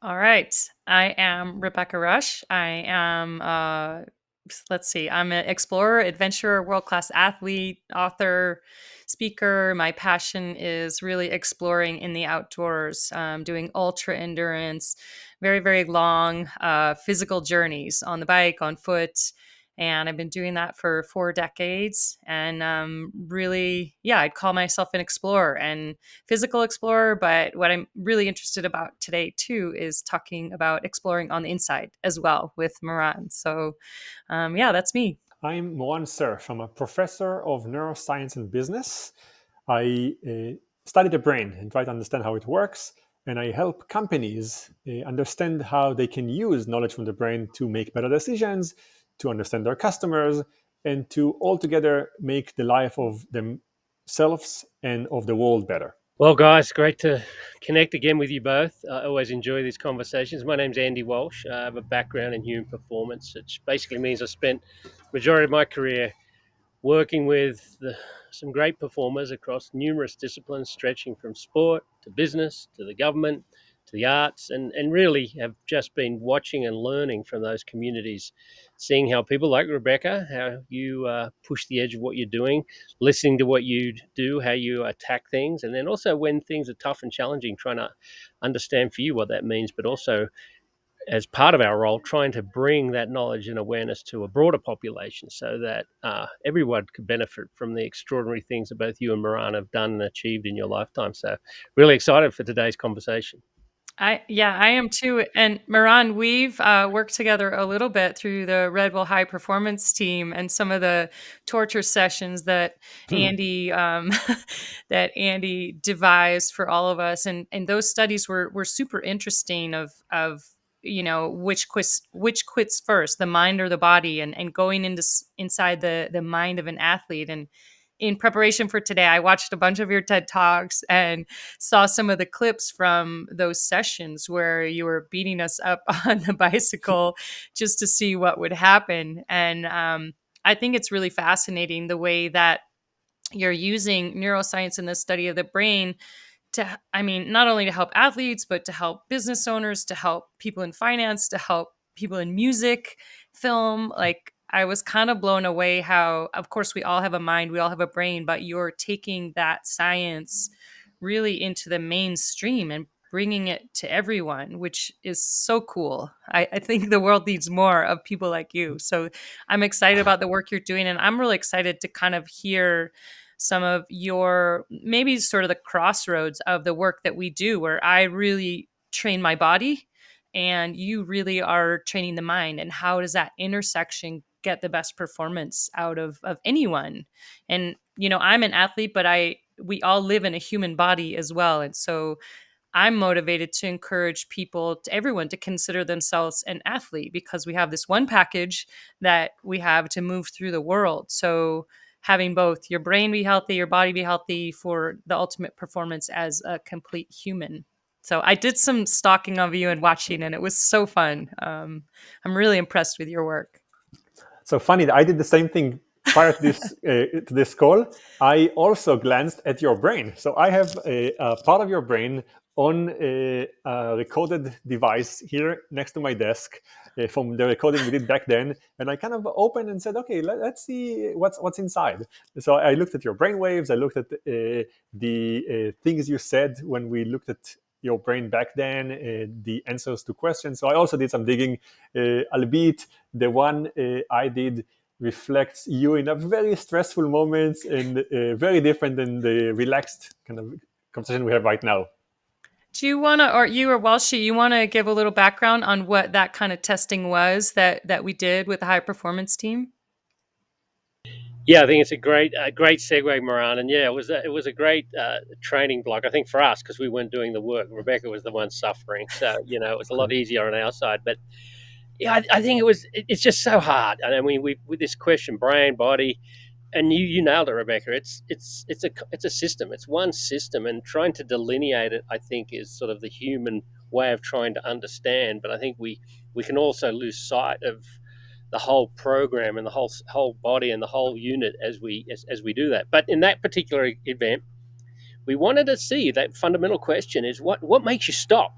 All right. I am Rebecca Rusch. I am, I'm an explorer, adventurer, world-class athlete, author, speaker. My passion is really exploring in the outdoors, doing ultra endurance, very, very long physical journeys on the bike, on foot. And I've been doing that for 4 decades. And really, yeah, I'd call myself an explorer and physical explorer. But what I'm really interested about today, too, is talking about exploring on the inside as well with Moran. So, yeah, that's me. I'm Moran Cerf. I'm a professor of neuroscience and business. I study the brain and try to understand how it works, and I help companies understand how they can use knowledge from the brain to make better decisions, to understand their customers, and to altogether make the life of themselves and of the world better. Well, guys, great to connect again with you both. I always enjoy these conversations. My name's Andy Walshe. I have a background in human performance, which basically means I spent the majority of my career working with some great performers across numerous disciplines, stretching from sport to business to the government to the arts, and really have just been watching and learning from those communities, seeing how people like Rebecca, how you push the edge of what you're doing, listening to what you do, how you attack things, and then also when things are tough and challenging, trying to understand for you what that means, but also as part of our role, trying to bring that knowledge and awareness to a broader population so that everyone could benefit from the extraordinary things that both you and Moran have done and achieved in your lifetime. So, really excited for today's conversation. I am too. And Moran, we've worked together a little bit through the Red Bull High Performance team and some of the torture sessions that Andy that Andy devised for all of us. And those studies were super interesting of which quits first, the mind or the body, and going inside the mind of an athlete. And in preparation for today, I watched a bunch of your TED Talks and saw some of the clips from those sessions where you were beating us up on the bicycle just to see what would happen. And I think it's really fascinating the way that you're using neuroscience in the study of the brain to, I mean, not only to help athletes, but to help business owners, to help people in finance, to help people in music, film. Like, I was kind of blown away how, of course, we all have a mind, we all have a brain, but you're taking that science really into the mainstream and bringing it to everyone, which is so cool. I think the world needs more of people like you. So I'm excited about the work you're doing. And I'm really excited to kind of hear some of your maybe sort of the crossroads of the work that we do, where I really train my body and you really are training the mind. And how does that intersection get the best performance out of anyone? And, I'm an athlete, but we all live in a human body as well. And so I'm motivated to encourage people, to everyone, to consider themselves an athlete because we have this one package that we have to move through the world. So having both your brain be healthy, your body be healthy for the ultimate performance as a complete human. So I did some stalking of you and watching, and it was so fun. I'm really impressed with your work. So funny that I did the same thing prior to this call. I also glanced at your brain. So I have a part of your brain on a recorded device here next to my desk from the recording we did back then, and I kind of opened and said, "Okay, let's see what's inside." So I looked at your brain waves. I looked at the things you said when we looked at your brain back then, the answers to questions. So I also did some digging, albeit the one I did reflects you in a very stressful moments and very different than the relaxed kind of conversation we have right now. Do you want to, or you or Walshe, you want to give a little background on what that kind of testing was that we did with the high performance team? Yeah, I think it's a great segue, Moran, and yeah, it was a great training block. I think for us because we weren't doing the work. Rebecca was the one suffering, so it was a lot easier on our side. But yeah, I think it's just so hard. And I mean, we with this question, brain, body, and you nailed it, Rebecca. It's a system. It's one system, and trying to delineate it, I think, is sort of the human way of trying to understand. But I think we can also lose sight of the whole program and the whole body and the whole unit as we do that. But in that particular event, we wanted to see that fundamental question is what makes you stop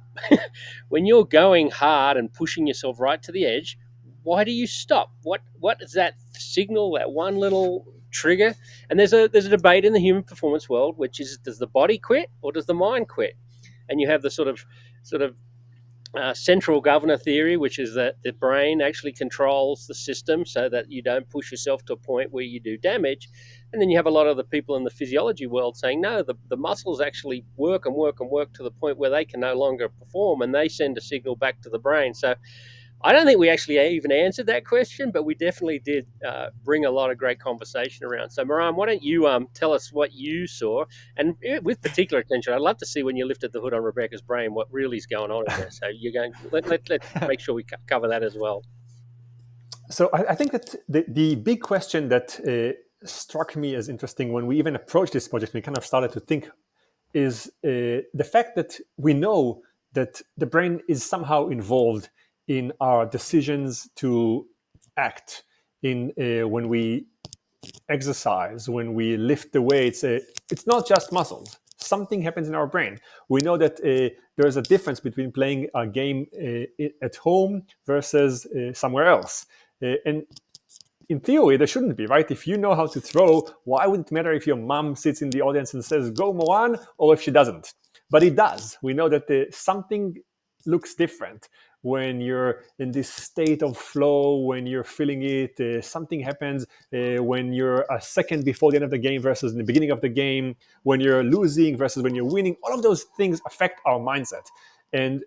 when you're going hard and pushing yourself right to the edge. Why do you stop? What is that signal, that one little trigger? And there's a debate in the human performance world, which is, does the body quit or does the mind quit? And you have the sort of central governor theory, which is that the brain actually controls the system so that you don't push yourself to a point where you do damage. And then you have a lot of the people in the physiology world saying, no, the muscles actually work and work and work to the point where they can no longer perform, and they send a signal back to the brain. So I don't think we actually even answered that question, but we definitely did bring a lot of great conversation around. So, Moran, why don't you tell us what you saw? And with particular attention, I'd love to see when you lifted the hood on Rebecca's brain, what really is going on in there. So you're going, let's make sure we cover that as well. So I think that the big question that struck me as interesting when we even approached this project, we kind of started to think, is the fact that we know that the brain is somehow involved in our decisions to act in when we exercise, when we lift the weights. It's not just muscles. Something happens in our brain. We know that there's a difference between playing a game at home versus somewhere else. And in theory, there shouldn't be, right? If you know how to throw, why would it matter if your mom sits in the audience and says, go Moran, or if she doesn't? But it does. We know that something looks different when you're in this state of flow, when you're feeling it. Something happens when you're a second before the end of the game versus in the beginning of the game, when you're losing versus when you're winning. All of those things affect our mindset. And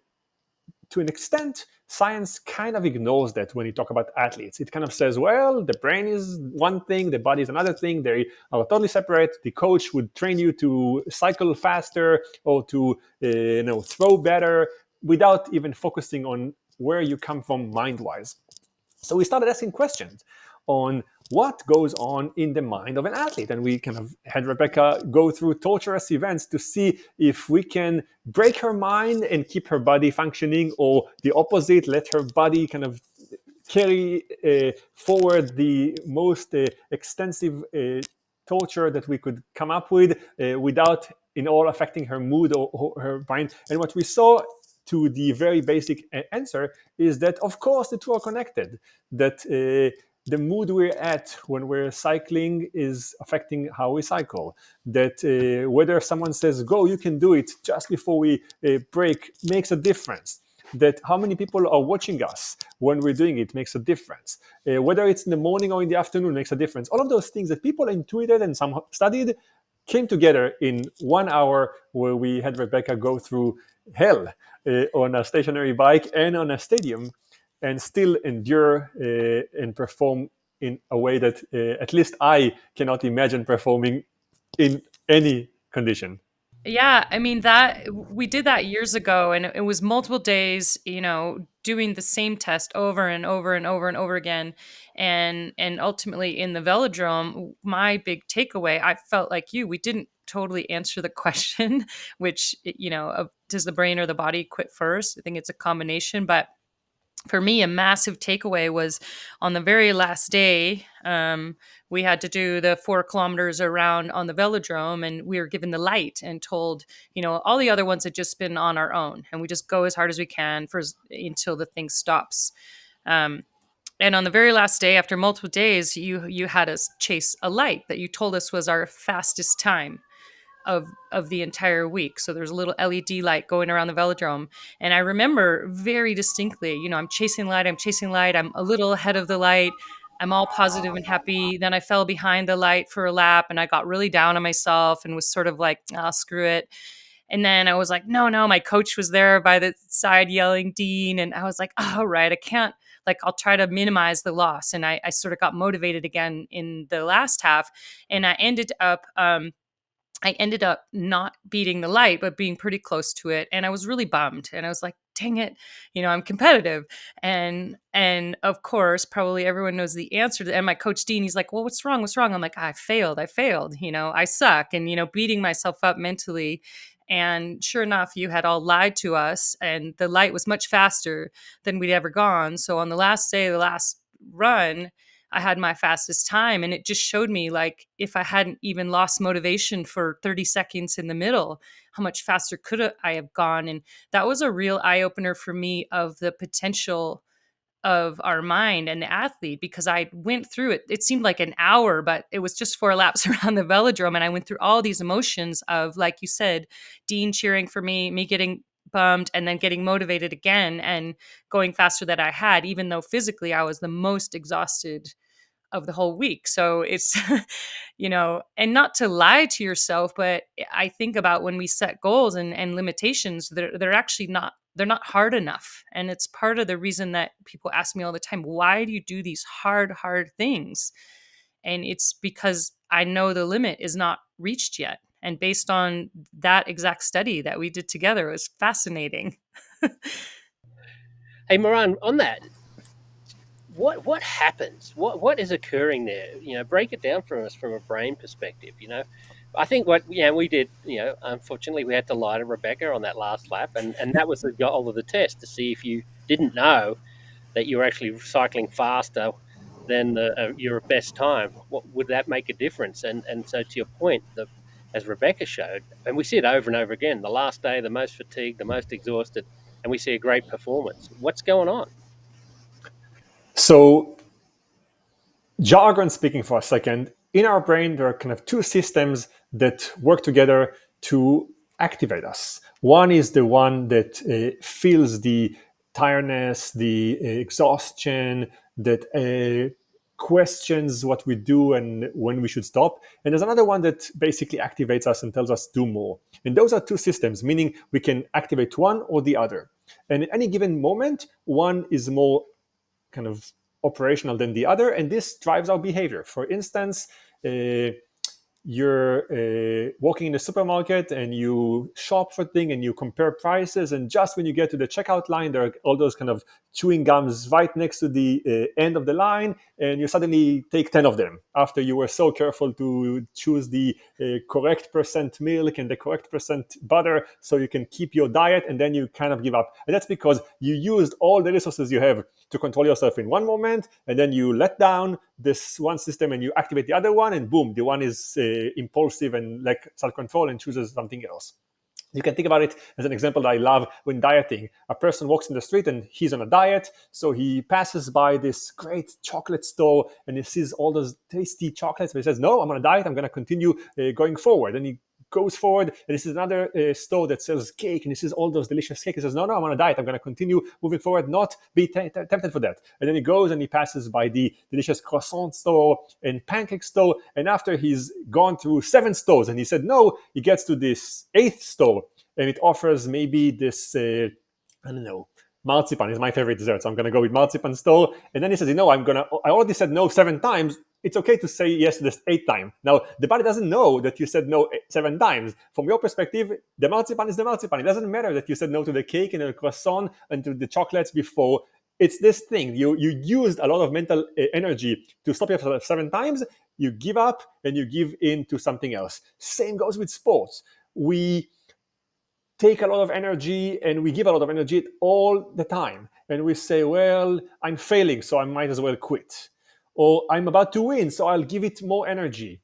to an extent, science kind of ignores that when you talk about athletes. It kind of says, well, the brain is one thing, the body is another thing. They are totally separate. The coach would train you to cycle faster or to throw better without even focusing on where you come from mind-wise. So we started asking questions on what goes on in the mind of an athlete. And we kind of had Rebecca go through torturous events to see if we can break her mind and keep her body functioning, or the opposite, let her body kind of carry forward the most extensive torture that we could come up with without in all affecting her mood or her mind. And what we saw, to the very basic answer, is that of course the two are connected, that the mood we're at when we're cycling is affecting how we cycle, that whether someone says go, you can do it just before we break makes a difference, that how many people are watching us when we're doing it makes a difference, whether it's in the morning or in the afternoon makes a difference. All of those things that people intuited and some studied came together in 1 hour, where we had Rebecca go through hell on a stationary bike and on a stadium, and still endure and perform in a way that at least I cannot imagine performing in any condition. Yeah, I mean that we did that years ago, and it was multiple days, doing the same test over and over and over and over again. And ultimately in the velodrome, my big takeaway, I felt like you, we didn't totally answer the question, which, does the brain or the body quit first? I think it's a combination, but for me, a massive takeaway was on the very last day. We had to do the 4 kilometers around on the velodrome, and we were given the light and told, all the other ones had just been on our own, and we just go as hard as we can until the thing stops. And on the very last day, after multiple days, you had us chase a light that you told us was our fastest time of the entire week. So there's a little LED light going around the velodrome. And I remember very distinctly, I'm chasing light, I'm a little ahead of the light. I'm all positive and happy. Then I fell behind the light for a lap, and I got really down on myself and was sort of like, oh, screw it. And then I was like, no, my coach was there by the side yelling, Dean. And I was like, oh, right, I can't, I'll try to minimize the loss. And I sort of got motivated again in the last half. And I ended up not beating the light, but being pretty close to it. And I was really bummed. And I was like, dang it, I'm competitive. And of course, probably everyone knows the answer to that. And my coach Dean, he's like, well, what's wrong? I'm like, I failed. I suck. And, beating myself up mentally. And sure enough, you had all lied to us. And the light was much faster than we'd ever gone. So on the last day, the last run, I had my fastest time. And it just showed me, like, if I hadn't even lost motivation for 30 seconds in the middle, how much faster could I have gone. And that was a real eye opener for me of the potential of our mind and the athlete, because I went through it. It seemed like an hour, but it was just 4 laps around the velodrome. And I went through all these emotions of, like you said, Dean cheering for me getting bummed, and then getting motivated again and going faster than I had, even though physically I was the most exhausted of the whole week. So it's, and not to lie to yourself, but I think about when we set goals and limitations, they're actually not, they're not hard enough. And it's part of the reason that people ask me all the time, why do you do these hard things? And it's because I know the limit is not reached yet. And based on that exact study that we did together, it was fascinating. Hey, Moran, on that, what happens? What is occurring there? Break it down for us from a brain perspective. I think what we did. Unfortunately, we had to lie to Rebecca on that last lap, and that was the goal of the test, to see if you didn't know that you were actually cycling faster than your best time. What would that make a difference? And so, to your point, as Rebecca showed, and we see it over and over again, the last day, the most fatigued, the most exhausted, and we see a great performance. What's going on? So, jargon speaking for a second, in our brain, there are kind of two systems that work together to activate us. One is the one that feels the tiredness, the exhaustion, that questions what we do and when we should stop. And there's another one that basically activates us and tells us do more. And those are two systems, meaning we can activate one or the other. And at any given moment, one is more kind of operational than the other, and this drives our behavior. For instance, you're walking in the supermarket and you shop for things and you compare prices, and just when you get to the checkout line, there are all those kind of chewing gums right next to the end of the line, and you suddenly take 10 of them after you were so careful to choose the correct percent milk and the correct percent butter so you can keep your diet, and then you kind of give up. And that's because you used all the resources you have to control yourself in one moment, and then you let down this one system and you activate the other one, and boom, the one is impulsive and like self-control and chooses something else. You can think about it as an example that I love when dieting. A person walks in the street and he's on a diet, so he passes by this great chocolate store and he sees all those tasty chocolates, but he says, no, I'm on a diet, I'm going to continue going forward. And he goes forward, and this is another store that sells cake, and he sees all those delicious cakes. He says, no, I'm on a diet, I'm going to continue moving forward, not be tempted for that. And then he goes and he passes by the delicious croissant store and pancake store, and after he's gone through 7 stores and he said no, he gets to this 8th store, and it offers maybe this I don't know, marzipan is my favorite dessert, so I'm going to go with marzipan store. And then he says, I already said no 7 times, it's okay to say yes this 8th time. Now, the body doesn't know that you said no 7 times. From your perspective, the marzipan is the marzipan. It doesn't matter that you said no to the cake and the croissant and to the chocolates before. It's this thing. You used a lot of mental energy to stop yourself 7 times. You give up and you give in to something else. Same goes with sports. We take a lot of energy and we give a lot of energy all the time. And we say, well, I'm failing, so I might as well quit. Or I'm about to win, so I'll give it more energy.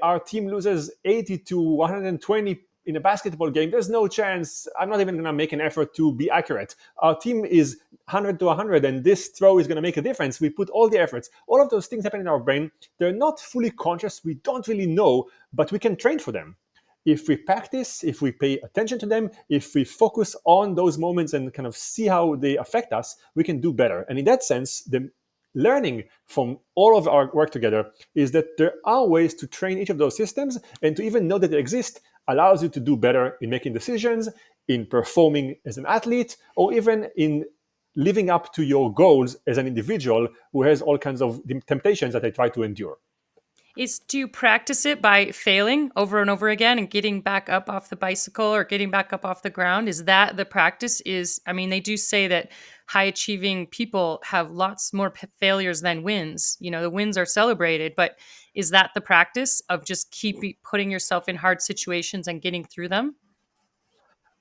Our team loses 80 to 120 in a basketball game. There's no chance. I'm not even going to make an effort to be accurate. Our team is 100 to 100, and this throw is going to make a difference. We put all the efforts. All of those things happen in our brain. They're not fully conscious. We don't really know, but we can train for them. If we practice, if we pay attention to them, if we focus on those moments and kind of see how they affect us, we can do better. And in that sense, the learning from all of our work together is that there are ways to train each of those systems, and to even know that they exist allows you to do better in making decisions, in performing as an athlete, or even in living up to your goals as an individual who has all kinds of temptations that they try to endure. Do you practice it by failing over and over again and getting back up off the bicycle or getting back up off the ground? Is that the practice? They do say that high achieving people have lots more failures than wins. The wins are celebrated, but is that the practice of just keep putting yourself in hard situations and getting through them?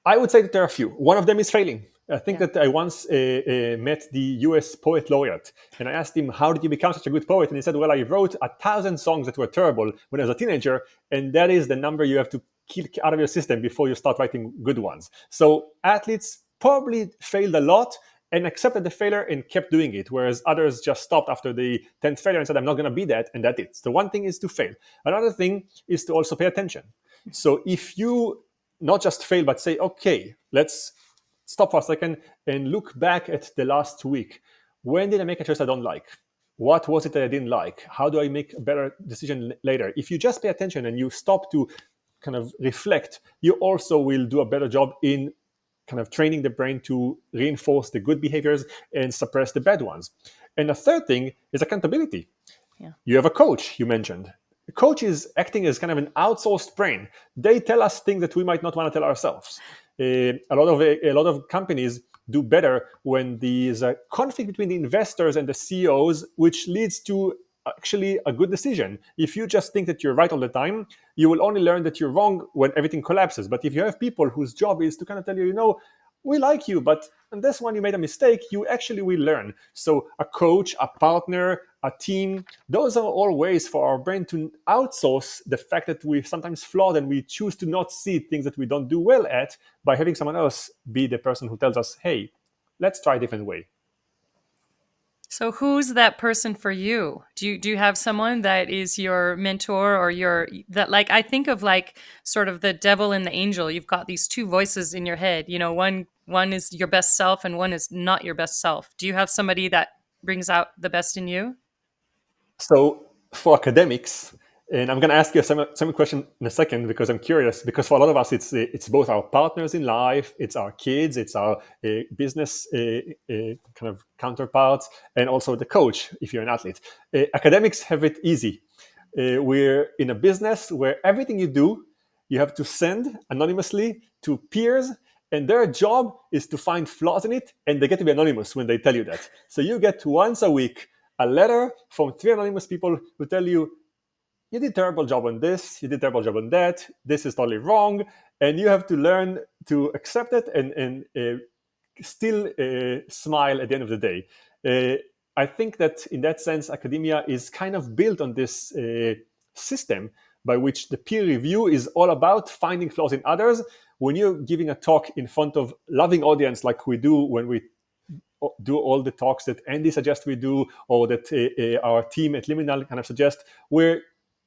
I would say that there are a few. One of them is failing. I think Yeah. that I once met the US poet laureate, and I asked him, how did you become such a good poet? And he said, well, I wrote 1,000 songs that were terrible when I was a teenager, and that is the number you have to kick out of your system before you start writing good ones. So athletes probably failed a lot and accepted the failure and kept doing it, whereas others just stopped after the 10th failure and said, I'm not going to be that, and that's it. So one thing is to fail. Another thing is to also pay attention. So if you not just fail, but say, okay, let's stop for a second and look back at the last week. When did I make a choice I don't like? What was it that I didn't like? How do I make a better decision later? If you just pay attention and you stop to kind of reflect, you also will do a better job in kind of training the brain to reinforce the good behaviors and suppress the bad ones. And the third thing is accountability. Yeah. You have a coach, you mentioned. The coach is acting as kind of an outsourced brain. They tell us things that we might not want to tell ourselves. A lot of companies do better when there's a conflict between the investors and the CEOs, which leads to actually a good decision. If you just think that you're right all the time, you will only learn that you're wrong when everything collapses. But if you have people whose job is to kind of tell you, we like you, but on this one you made a mistake, you actually will learn. So a coach, a partner, a team, those are all ways for our brain to outsource the fact that we're sometimes flawed and we choose to not see things that we don't do well at, by having someone else be the person who tells us, hey, let's try a different way. So who's that person for you? Do you have someone that is your mentor or your that like I think of like sort of the devil and the angel. You've got these two voices in your head. One is your best self and one is not your best self. Do you have somebody that brings out the best in you? So for academics, and I'm going to ask you a similar question in a second because I'm curious. Because for a lot of us, it's both our partners in life, it's our kids, it's our business kind of counterparts, and also the coach if you're an athlete. Academics have it easy. We're in a business where everything you do, you have to send anonymously to peers, and their job is to find flaws in it, and they get to be anonymous when they tell you that. So you get once a week a letter from 3 anonymous people who tell you, you did a terrible job on this, you did a terrible job on that, this is totally wrong, and you have to learn to accept it and still smile at the end of the day. I think that in that sense, academia is kind of built on this system by which the peer review is all about finding flaws in others. When you're giving a talk in front of loving audience like we do when we do all the talks that Andy suggests we do, or that our team at Liminal kind of suggest, we're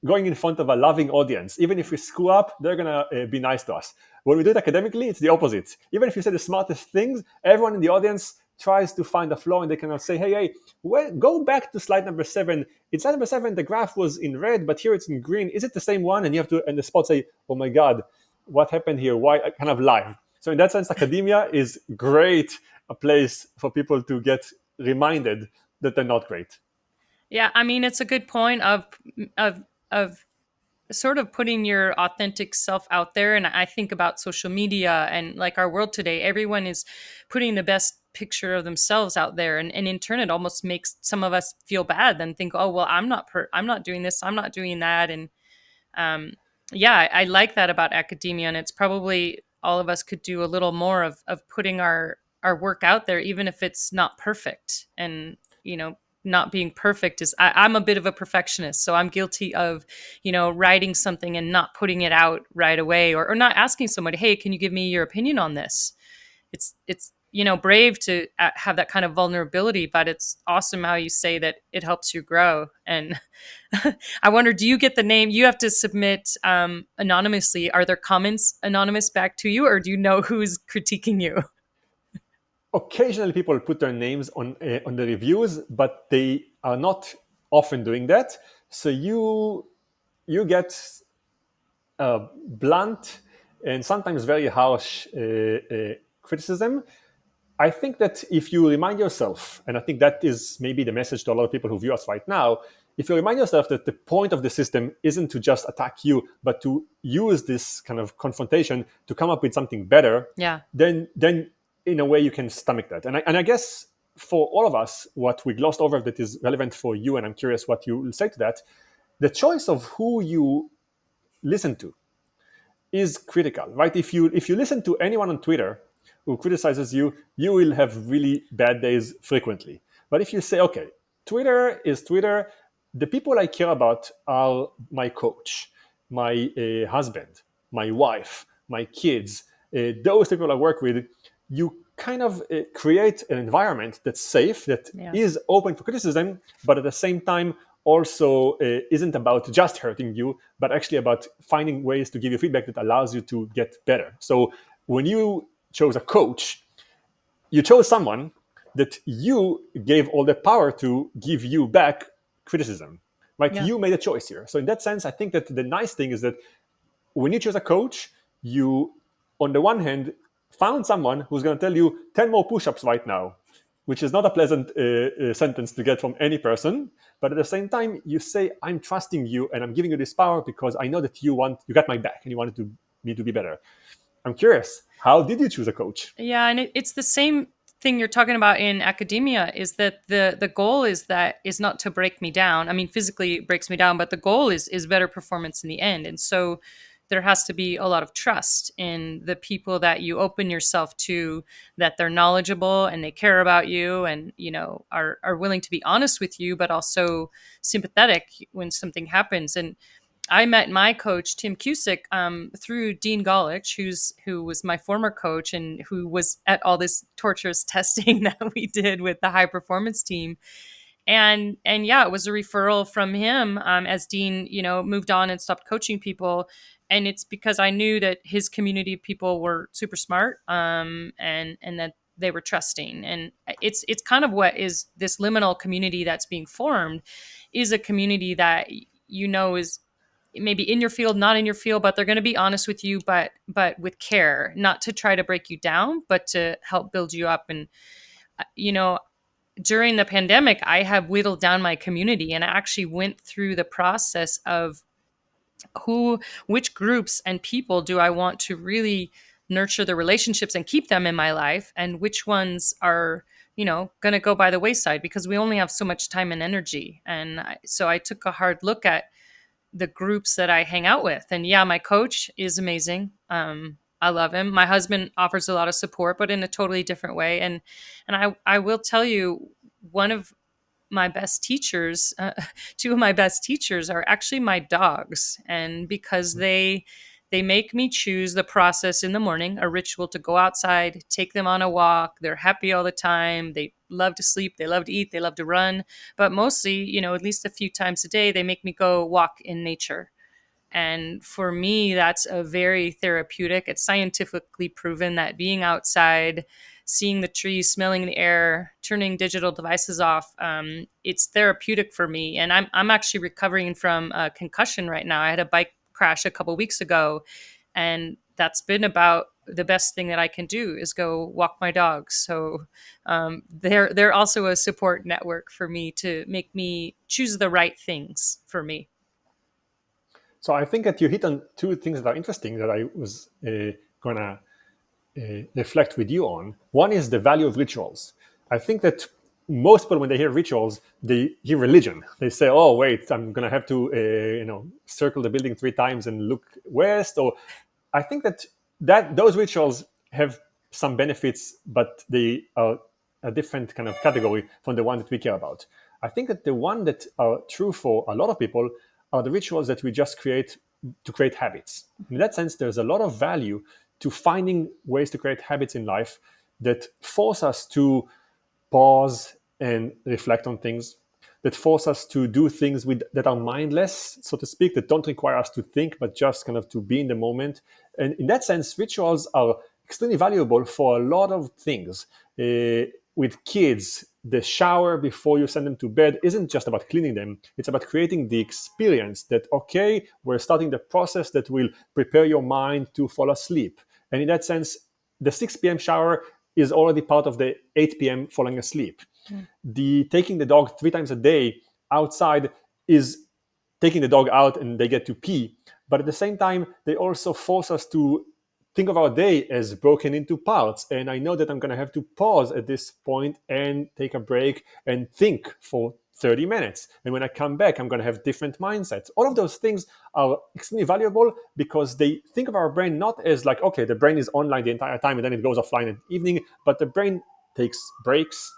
going in front of a loving audience. Even if we screw up, they're going to be nice to us. When we do it academically, it's the opposite. Even if you say the smartest things, everyone in the audience tries to find a flaw, and they kind of say, hey, well, go back to slide number 7. In slide number 7, the graph was in red, but here it's in green. Is it the same one? And you have to, on the spot, say, oh my God, what happened here? Why? Kind of live. So in that sense, academia is great, a place for people to get reminded that they're not great. Yeah, I mean it's a good point of sort of putting your authentic self out there. And I think about social media and like our world today, everyone is putting the best picture of themselves out there. And in turn, it almost makes some of us feel bad and think, oh, well, I'm not doing this. I'm not doing that. And um, yeah, I like that about academia. And it's probably all of us could do a little more of putting our work out there, even if it's not perfect. And, not being perfect is I'm a bit of a perfectionist, so I'm guilty of writing something and not putting it out right away, or not asking somebody, hey, can you give me your opinion on this? It's brave to have that kind of vulnerability, but it's awesome how you say that it helps you grow. And I wonder, do you get the name you have to submit anonymously? Are there comments anonymous back to you, or do you know who's critiquing you? Occasionally, people put their names on the reviews, but they are not often doing that. So you get blunt and sometimes very harsh criticism. I think that if you remind yourself, and I think that is maybe the message to a lot of people who view us right now, if you remind yourself that the point of the system isn't to just attack you, but to use this kind of confrontation to come up with something better, Yeah. then in a way you can stomach that. And I guess for all of us, what we glossed over that is relevant for you, and I'm curious what you will say to that, the choice of who you listen to is critical, right? If you listen to anyone on Twitter who criticizes you, you will have really bad days frequently. But if you say, okay, Twitter is Twitter, the people I care about are my coach, my husband, my wife, my kids, those people I work with, you kind of create an environment that's safe, that Yeah. is open for criticism, but at the same time also isn't about just hurting you, but actually about finding ways to give you feedback that allows you to get better. So when you chose a coach, you chose someone that you gave all the power to give you back criticism, right? Yeah. You made a choice here. So in that sense, I think that the nice thing is that when you choose a coach, you, on the one hand, found someone who's going to tell you 10 more push-ups right now, which is not a pleasant sentence to get from any person. But at the same time, you say, I'm trusting you and I'm giving you this power because I know that you got my back and you wanted me to be better. I'm curious, how did you choose a coach? Yeah, and it's the same thing you're talking about in academia, is that the goal is not to break me down. I mean, physically it breaks me down, but the goal is better performance in the end. And so there has to be a lot of trust in the people that you open yourself to, that they're knowledgeable and they care about you, and are willing to be honest with you, but also sympathetic when something happens. And I met my coach Tim Cusick through Dean Golich, who was my former coach and who was at all this torturous testing that we did with the high performance team. And yeah, it was a referral from him as Dean, moved on and stopped coaching people. And it's because I knew that his community of people were super smart, and that they were trusting. And it's kind of what is this liminal community that's being formed, is a community that is maybe in your field, not in your field, but they're going to be honest with you, but with care, not to try to break you down, but to help build you up. And you know during the pandemic, I have whittled down my community, and I actually went through the process of which groups and people do I want to really nurture the relationships and keep them in my life, and which ones are going to go by the wayside, because we only have so much time and energy. And so I took a hard look at the groups that I hang out with. And yeah, my coach is amazing. I love him. My husband offers a lot of support, but in a totally different way. And I will tell you, one of my best teachers, two of my best teachers are actually my dogs. And because they make me choose the process in the morning, a ritual to go outside, take them on a walk. They're happy all the time. They love to sleep. They love to eat. They love to run. But mostly, at least a few times a day, they make me go walk in nature. And for me, that's a very therapeutic. It's scientifically proven that being outside, seeing the trees, smelling the air, turning digital devices off, it's therapeutic for me. And I'm actually recovering from a concussion right now. I had a bike crash a couple weeks ago, and that's been about the best thing that I can do, is go walk my dogs. So they're also a support network for me, to make me choose the right things for me. So I think that you hit on two things that are interesting that I was going to reflect with you on. One is the value of rituals. I think that most people, when they hear rituals, they hear religion. They say, "Oh, wait, I'm going to have to, circle the building 3 times and look west." Or I think that those rituals have some benefits, but they are a different kind of category from the one that we care about. I think that the one that are true for a lot of people are the rituals that we just create to create habits. In that sense, there's a lot of value to finding ways to create habits in life that force us to pause and reflect on things, that force us to do things that are mindless, so to speak, that don't require us to think, but just kind of to be in the moment. And in that sense, rituals are extremely valuable for a lot of things. With kids, the shower before you send them to bed isn't just about cleaning them. It's about creating the experience that, okay, we're starting the process that will prepare your mind to fall asleep. And in that sense, the 6 p.m. shower is already part of the 8 p.m. falling asleep. The taking the dog 3 times a day outside is taking the dog out and they get to pee. But at the same time, they also force us to think of our day as broken into parts. And I know that I'm going to have to pause at this point and take a break and think for 30 minutes. And when I come back, I'm going to have different mindsets. All of those things are extremely valuable because they think of our brain not as like, okay, the brain is online the entire time and then it goes offline in the evening, but the brain takes breaks.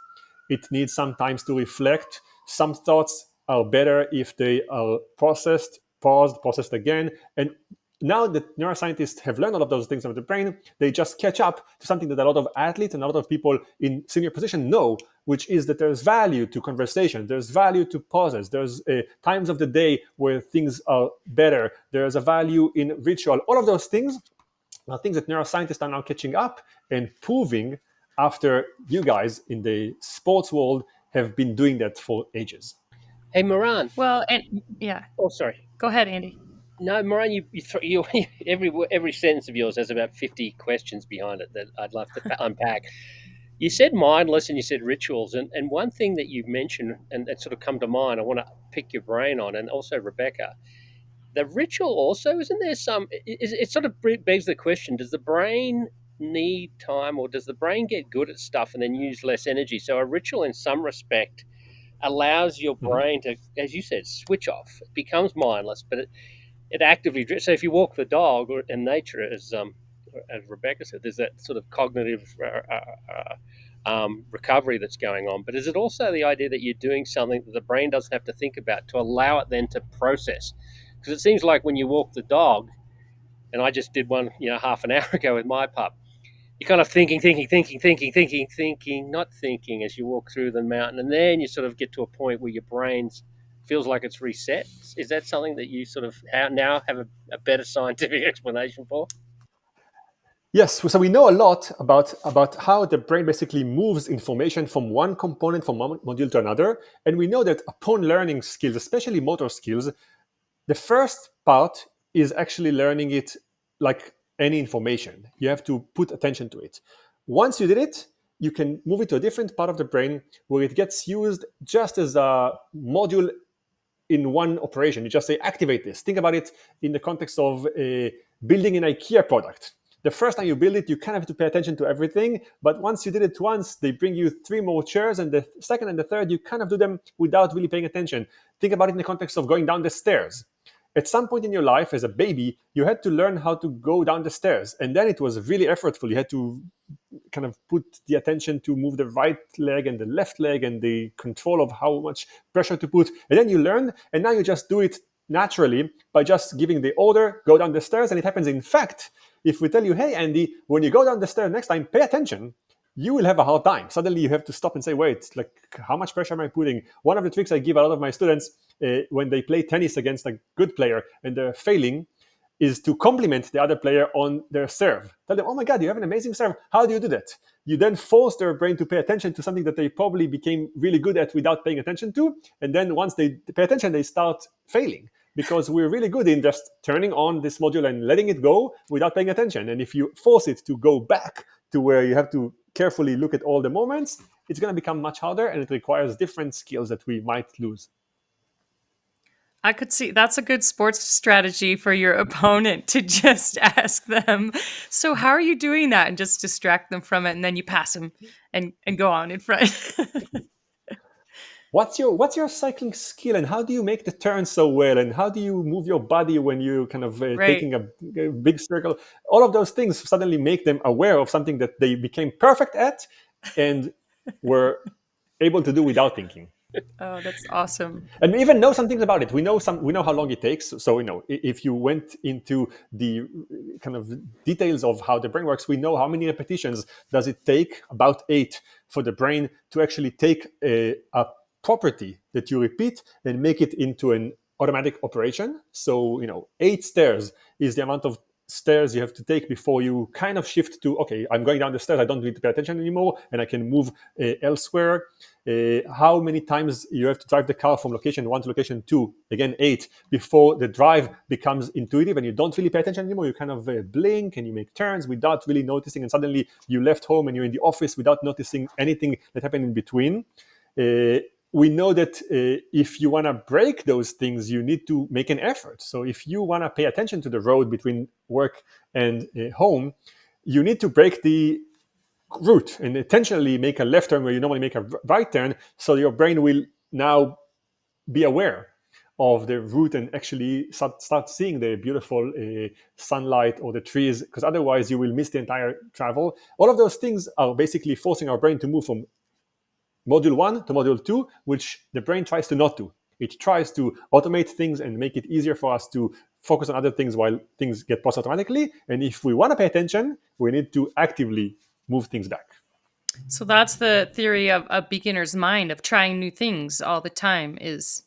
It needs sometimes to reflect. Some thoughts are better if they are processed, paused, processed again. And now that neuroscientists have learned all of those things about the brain, they just catch up to something that a lot of athletes and a lot of people in senior position know, which is that there's value to conversation, there's value to pauses, there's times of the day where things are better, there's a value in ritual. All of those things are things that neuroscientists are now catching up and proving after you guys in the sports world have been doing that for ages. Hey, Moran. Well, and yeah, Oh, sorry. go ahead, Andy. No, Moran, you every sentence of yours has about 50 questions behind it that I'd love to unpack. You said mindless and you said rituals. And one thing that you've mentioned and that sort of come to mind, I want to pick your brain on, and also Rebecca. The ritual also, isn't there some, it sort of begs the question, does the brain need time, or does the brain get good at stuff and then use less energy? So a ritual in some respect allows your Mhm. brain to, as you said, switch off. It becomes mindless, but it actively, so if you walk the dog or in nature, as Rebecca said, there's that sort of cognitive recovery that's going on. But is it also the idea that you're doing something that the brain doesn't have to think about to allow it then to process? Because it seems like when you walk the dog, and I just did one, half an hour ago with my pup, you're kind of thinking, not thinking as you walk through the mountain, and then you sort of get to a point where your brain feels like it's reset. Is that something that you sort of now have a better scientific explanation for? Yes, so we know a lot about how the brain basically moves information from one component, from one module to another. And we know that upon learning skills, especially motor skills, the first part is actually learning it like any information. You have to put attention to it. Once you did it, you can move it to a different part of the brain where it gets used just as a module in one operation. You just say, activate this. Think about it in the context of building an IKEA product. The first time you build it, you kind of have to pay attention to everything. But once you did it once, they bring you 3 more chairs. And the second and the third, you kind of do them without really paying attention. Think about it in the context of going down the stairs. At some point in your life, as a baby, you had to learn how to go down the stairs. And then it was really effortful. You had to kind of put the attention to move the right leg and the left leg and the control of how much pressure to put. And then you learn, and now you just do it naturally by just giving the order, go down the stairs, and it happens. In fact, if we tell you, hey, Andy, when you go down the stairs next time, pay attention, you will have a hard time. Suddenly you have to stop and say, wait, like, how much pressure am I putting? One of the tricks I give a lot of my students when they play tennis against a good player and they're failing is to compliment the other player on their serve. Tell them, oh my God, you have an amazing serve. How do you do that? You then force their brain to pay attention to something that they probably became really good at without paying attention to. And then once they pay attention, they start failing because we're really good in just turning on this module and letting it go without paying attention. And if you force it to go back to where you have to carefully look at all the moments, it's going to become much harder and it requires different skills that we might lose. I could see that's a good sports strategy for your opponent to just ask them, so how are you doing that? And just distract them from it. And then you pass them and go on in front. What's your cycling skill and how do you make the turn so well and how do you move your body when you kind of Right. taking a big circle? All of those things suddenly make them aware of something that they became perfect at and were able to do without thinking. Oh, that's awesome. And we even know some things about it. We know how long it takes. So if you went into the kind of details of how the brain works, we know how many repetitions does it take, about 8, for the brain to actually take a property that you repeat and make it into an automatic operation. So 8 stairs is the amount of stairs you have to take before you kind of shift to, okay, I'm going down the stairs, I don't need to pay attention anymore and I can move elsewhere. How many times you have to drive the car from location 1 to location 2, again 8, before the drive becomes intuitive and you don't really pay attention anymore. You kind of blink and you make turns without really noticing, and suddenly you left home and you're in the office without noticing anything that happened in between. We know that if you want to break those things, you need to make an effort. So if you want to pay attention to the road between work and home, you need to break the route and intentionally make a left turn where you normally make a right turn, so your brain will now be aware of the route and actually start seeing the beautiful sunlight or the trees, because otherwise you will miss the entire travel. All of those things are basically forcing our brain to move from module 1 to module 2, which the brain tries to not do. It tries to automate things and make it easier for us to focus on other things while things get processed automatically. And if we want to pay attention, we need to actively move things back. So that's the theory of a beginner's mind, of trying new things all the time, is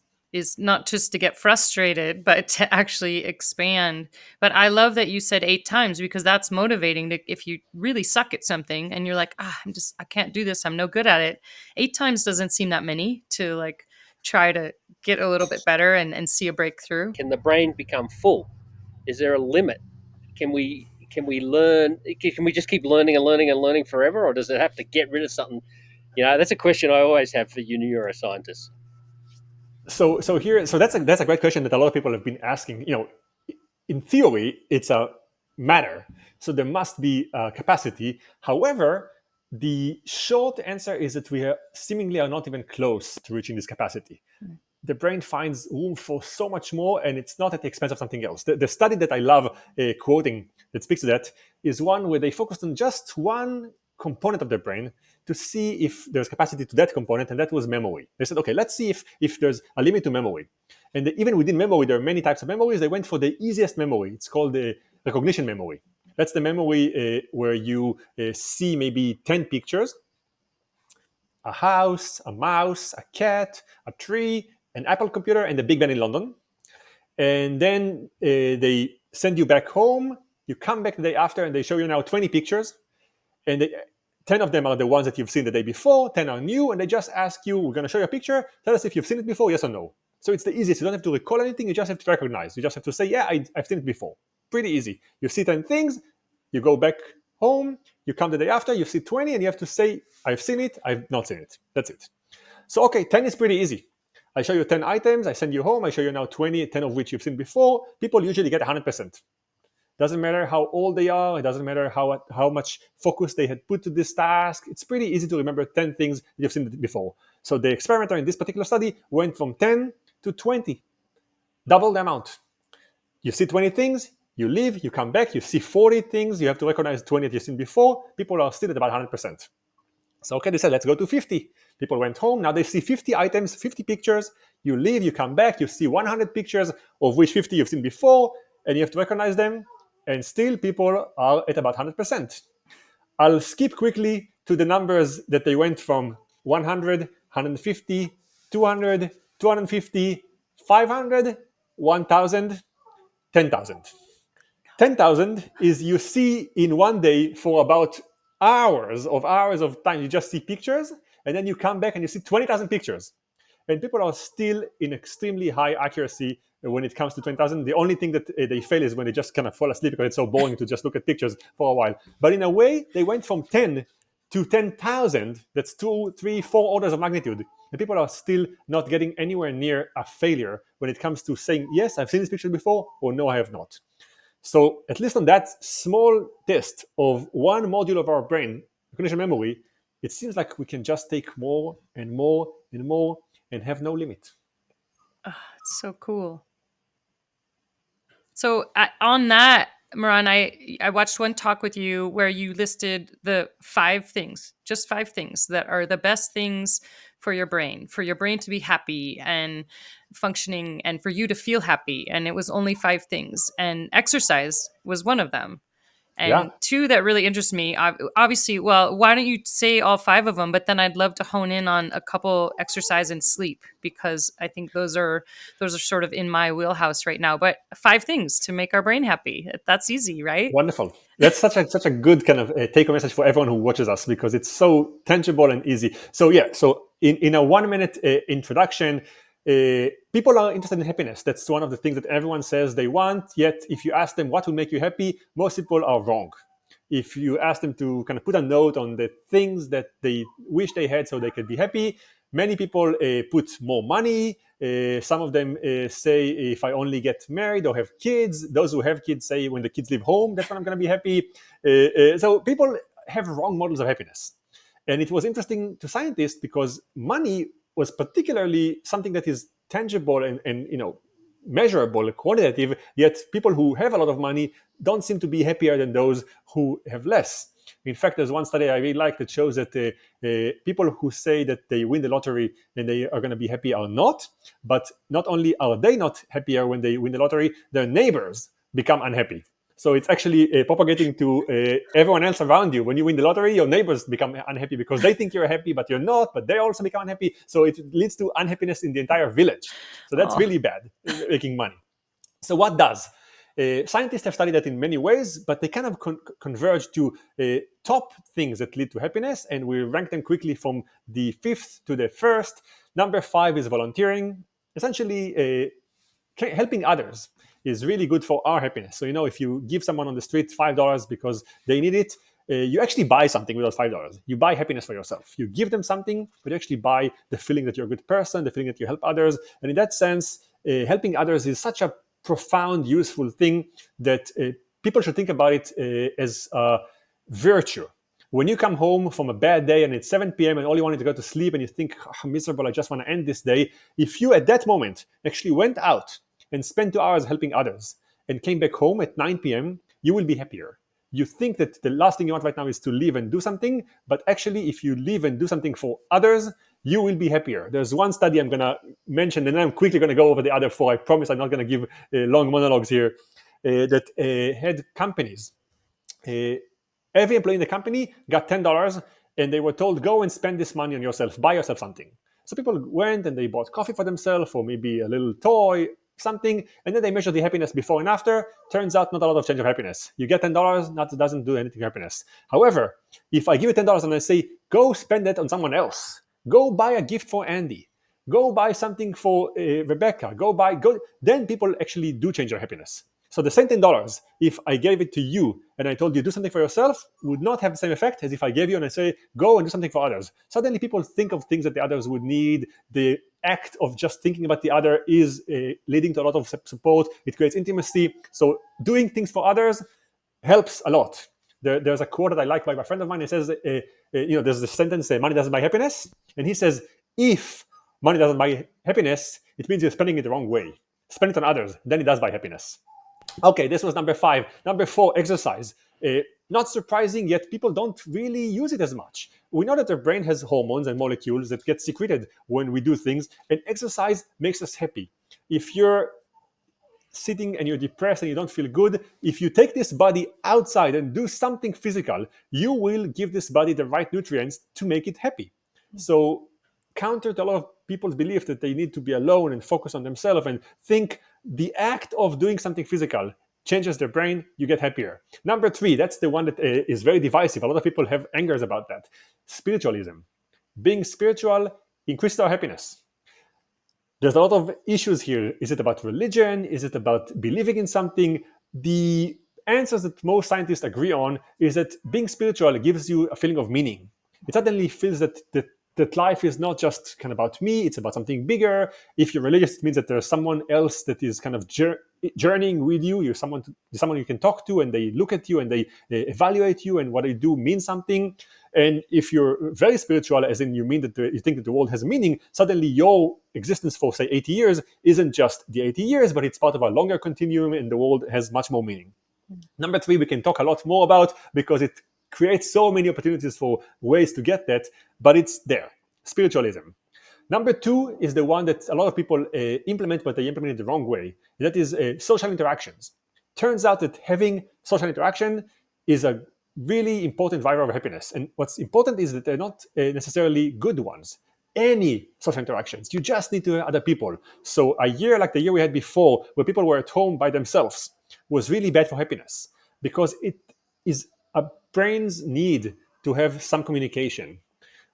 not just to get frustrated, but to actually expand. But I love that you said 8 times, because that's motivating. To, if you really suck at something and you're like, I can't do this, I'm no good at it. 8 times doesn't seem that many to like try to get a little bit better and see a breakthrough. Can the brain become full? Is there a limit? Can we learn? Can we just keep learning and learning and learning forever, or does it have to get rid of something? That's a question I always have for you neuroscientists. So that's a great question that a lot of people have been asking. In theory, it's a matter, so there must be a capacity. However, the short answer is that we seemingly are not even close to reaching this capacity. The brain finds room for so much more, and it's not at the expense of something else. The study that I love quoting that speaks to that is one where they focused on just one component of the brain to see if there's capacity to that component, and that was memory. They said, okay, let's see if there's a limit to memory. And even within memory, there are many types of memories. They went for the easiest memory. It's called the recognition memory. That's the memory where you see maybe 10 pictures, a house, a mouse, a cat, a tree, an Apple computer, and the Big Ben in London. And then they send you back home. You come back the day after, and they show you now 20 pictures. And 10 of them are the ones that you've seen the day before, 10 are new, and they just ask you, we're going to show you a picture, tell us if you've seen it before, yes or no. So it's the easiest. You don't have to recall anything, you just have to recognize. You just have to say, yeah, I've seen it before. Pretty easy. You see 10 things, you go back home, you come the day after, you see 20, and you have to say, I've seen it, I've not seen it. That's it. So, okay, 10 is pretty easy. I show you 10 items, I send you home, I show you now 20, 10 of which you've seen before. People usually get 100%. Doesn't matter how old they are. It doesn't matter how much focus they had put to this task. It's pretty easy to remember 10 things you've seen before. So the experimenter in this particular study went from 10 to 20, double the amount. You see 20 things, you leave, you come back, you see 40 things, you have to recognize 20 that you've seen before. People are still at about 100%. So, okay, they said, let's go to 50. People went home. Now they see 50 items, 50 pictures. You leave, you come back, you see 100 pictures, of which 50 you've seen before, and you have to recognize them. And still people are at about 100%. I'll skip quickly to the numbers that they went from 100, 150, 200, 250, 500, 1,000, 10,000. 10,000 is you see in one day for about hours of time. You just see pictures, and then you come back and you see 20,000 pictures. And people are still in extremely high accuracy when it comes to 20,000. The only thing that they fail is when they just kind of fall asleep because it's so boring to just look at pictures for a while. But in a way, they went from 10 to 10,000. That's 2, 3, 4 orders of magnitude. And people are still not getting anywhere near a failure when it comes to saying, yes, I've seen this picture before, or no, I have not. So at least on that small test of one module of our brain, recognition memory, it seems like we can just take more and more and more and have no limit. Oh, it's so cool. So on that, Moran, I watched one talk with you where you listed the 5 things, just 5 things that are the best things for your brain to be happy and functioning, and for you to feel happy. And it was only 5 things, and exercise was one of them. Yeah. And 2 that really interest me, obviously, well, why don't you say all 5 of them? But then I'd love to hone in on a couple: exercise and sleep, because I think those are sort of in my wheelhouse right now. But 5 things to make our brain happy. That's easy, right? Wonderful. That's such a good kind of take-home message for everyone who watches us, because it's so tangible and easy. So yeah, so in a 1-minute introduction, people are interested in happiness. That's one of the things that everyone says they want. Yet, if you ask them what will make you happy, most people are wrong. If you ask them to kind of put a note on the things that they wish they had so they could be happy, many people put more money. Some of them say, if I only get married or have kids. Those who have kids say, when the kids leave home, that's when I'm going to be happy. So people have wrong models of happiness. And it was interesting to scientists because money was particularly something that is tangible and measurable, quantitative, yet people who have a lot of money don't seem to be happier than those who have less. In fact, there's one study I really like that shows that people who say that they win the lottery and they are going to be happy are not. But not only are they not happier when they win the lottery, their neighbors become unhappy. So it's actually propagating to everyone else around you. When you win the lottery, your neighbors become unhappy because they think you're happy, but you're not, but they also become unhappy. So it leads to unhappiness in the entire village. So that's really bad, making money. So what does? Scientists have studied that in many ways, but they kind of converge to top things that lead to happiness, and we rank them quickly from the fifth to the first. Number 5 is volunteering. Essentially, helping others is really good for our happiness. So, if you give someone on the street $5 because they need it, you actually buy something with those $5. You buy happiness for yourself. You give them something, but you actually buy the feeling that you're a good person, the feeling that you help others. And in that sense, helping others is such a profound, useful thing that people should think about it as a virtue. When you come home from a bad day and it's 7 p.m. and all you wanted to go to sleep and you think, I'm miserable, I just want to end this day. If you at that moment actually went out and spent 2 hours helping others and came back home at 9 p.m., you will be happier. You think that the last thing you want right now is to leave and do something, but actually if you leave and do something for others, you will be happier. There's one study I'm going to mention, and then I'm quickly going to go over the other 4. I promise I'm not going to give long monologues here, that had companies. Every employee in the company got $10 and they were told, go and spend this money on yourself, buy yourself something. So people went and they bought coffee for themselves or maybe a little toy, something, and then they measured the happiness before and after. Turns out not a lot of change of happiness. You get $10, that doesn't do anything happiness. However, if I give you $10 and I say, go spend it on someone else, go buy a gift for Andy, go buy something for Rebecca, then people actually do change their happiness. So the same $10, if I gave it to you and I told you do something for yourself, would not have the same effect as if I gave you and I say, go and do something for others. Suddenly people think of things that the others would need. The act of just thinking about the other is leading to a lot of support. It creates intimacy. So doing things for others helps a lot. There's a quote that I like by a friend of mine. It says, there's the sentence, money doesn't buy happiness. And he says, if money doesn't buy happiness, it means you're spending it the wrong way. Spend it on others, then it does buy happiness. Okay, this was number 5. Number 4, exercise. Not surprising, yet people don't really use it as much. We know that the brain has hormones and molecules that get secreted when we do things, and exercise makes us happy. If you're sitting and you're depressed and you don't feel good, if you take this body outside and do something physical, you will give this body the right nutrients to make it happy. So counter to a lot of people's belief that they need to be alone and focus on themselves and think the act of doing something physical changes their brain, you get happier. Number 3, that's the one that is very divisive. A lot of people have angers about that. Spiritualism. Being spiritual increases our happiness. There's a lot of issues here. Is it about religion? Is it about believing in something? The answers that most scientists agree on is that being spiritual gives you a feeling of meaning. It suddenly feels that life is not just kind of about me, it's about something bigger. If you're religious, it means that there's someone else that is kind of journeying with you. You're someone you can talk to, and they look at you and they evaluate you, and what they do means something. And if you're very spiritual, as in you mean that you think that the world has meaning, suddenly your existence for, say, 80 years isn't just the 80 years, but it's part of a longer continuum, and the world has much more meaning. Number 3, we can talk a lot more about because it creates so many opportunities for ways to get that, but it's there. Spiritualism. Number 2 is the one that a lot of people implement, but they implement it the wrong way. That is social interactions. Turns out that having social interaction is a really important driver of happiness. And what's important is that they're not necessarily good ones. Any social interactions. You just need to have other people. So a year like the year we had before, where people were at home by themselves, was really bad for happiness because it is a brain's need to have some communication.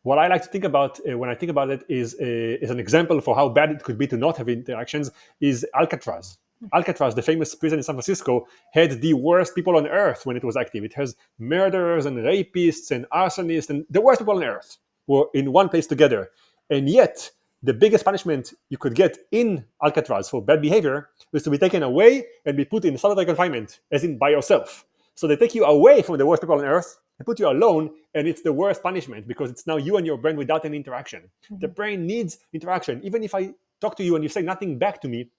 What I like to think about when I think about it is an example for how bad it could be to not have interactions is Alcatraz. Alcatraz, the famous prison in San Francisco, had the worst people on earth when it was active. It has murderers and rapists and arsonists, and the worst people on earth were in one place together. And yet, the biggest punishment you could get in Alcatraz for bad behavior was to be taken away and be put in solitary confinement, as in by yourself. So they take you away from the worst people on earth, they put you alone, and it's the worst punishment because it's now you and your brain without any interaction. The brain needs interaction. Even if I talk to you and you say nothing back to me,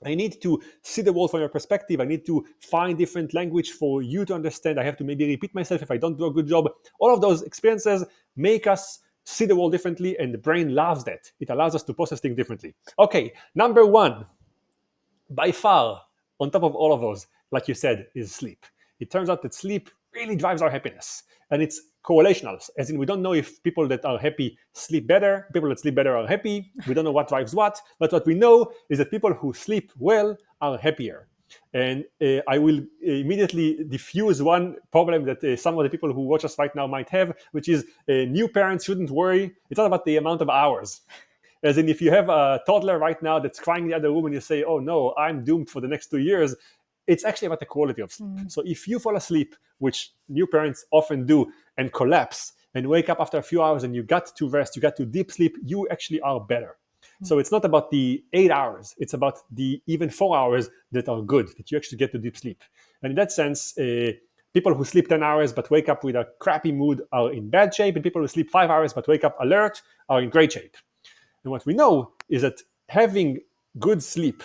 I need to see the world from your perspective. I need to find different language for you to understand. I have to maybe repeat myself if I don't do a good job. All of those experiences make us see the world differently, and the brain loves that. It allows us to process things differently. Okay, number one, by far, on top of all of those, like you said, is sleep. It turns out that sleep really drives our happiness. And it's correlational, as in we don't know if people that are happy sleep better, people that sleep better are happy. We don't know what drives what. But what we know is that people who sleep well are happier. And I will immediately diffuse one problem that some of the people who watch us right now might have, which is new parents shouldn't worry. It's not about the amount of hours. As in, if you have a toddler right now that's crying in the other room and you say, oh no, I'm doomed for the next 2 years, it's actually about the quality of sleep. So if you fall asleep, which new parents often do, and collapse and wake up after a few hours and you got to rest, you got to deep sleep, you actually are better. So it's not about the 8 hours, it's about the even 4 hours that are good, that you actually get to deep sleep. And in that sense, people who sleep 10 hours but wake up with a crappy mood are in bad shape, and people who sleep 5 hours but wake up alert are in great shape. And what we know is that having good sleep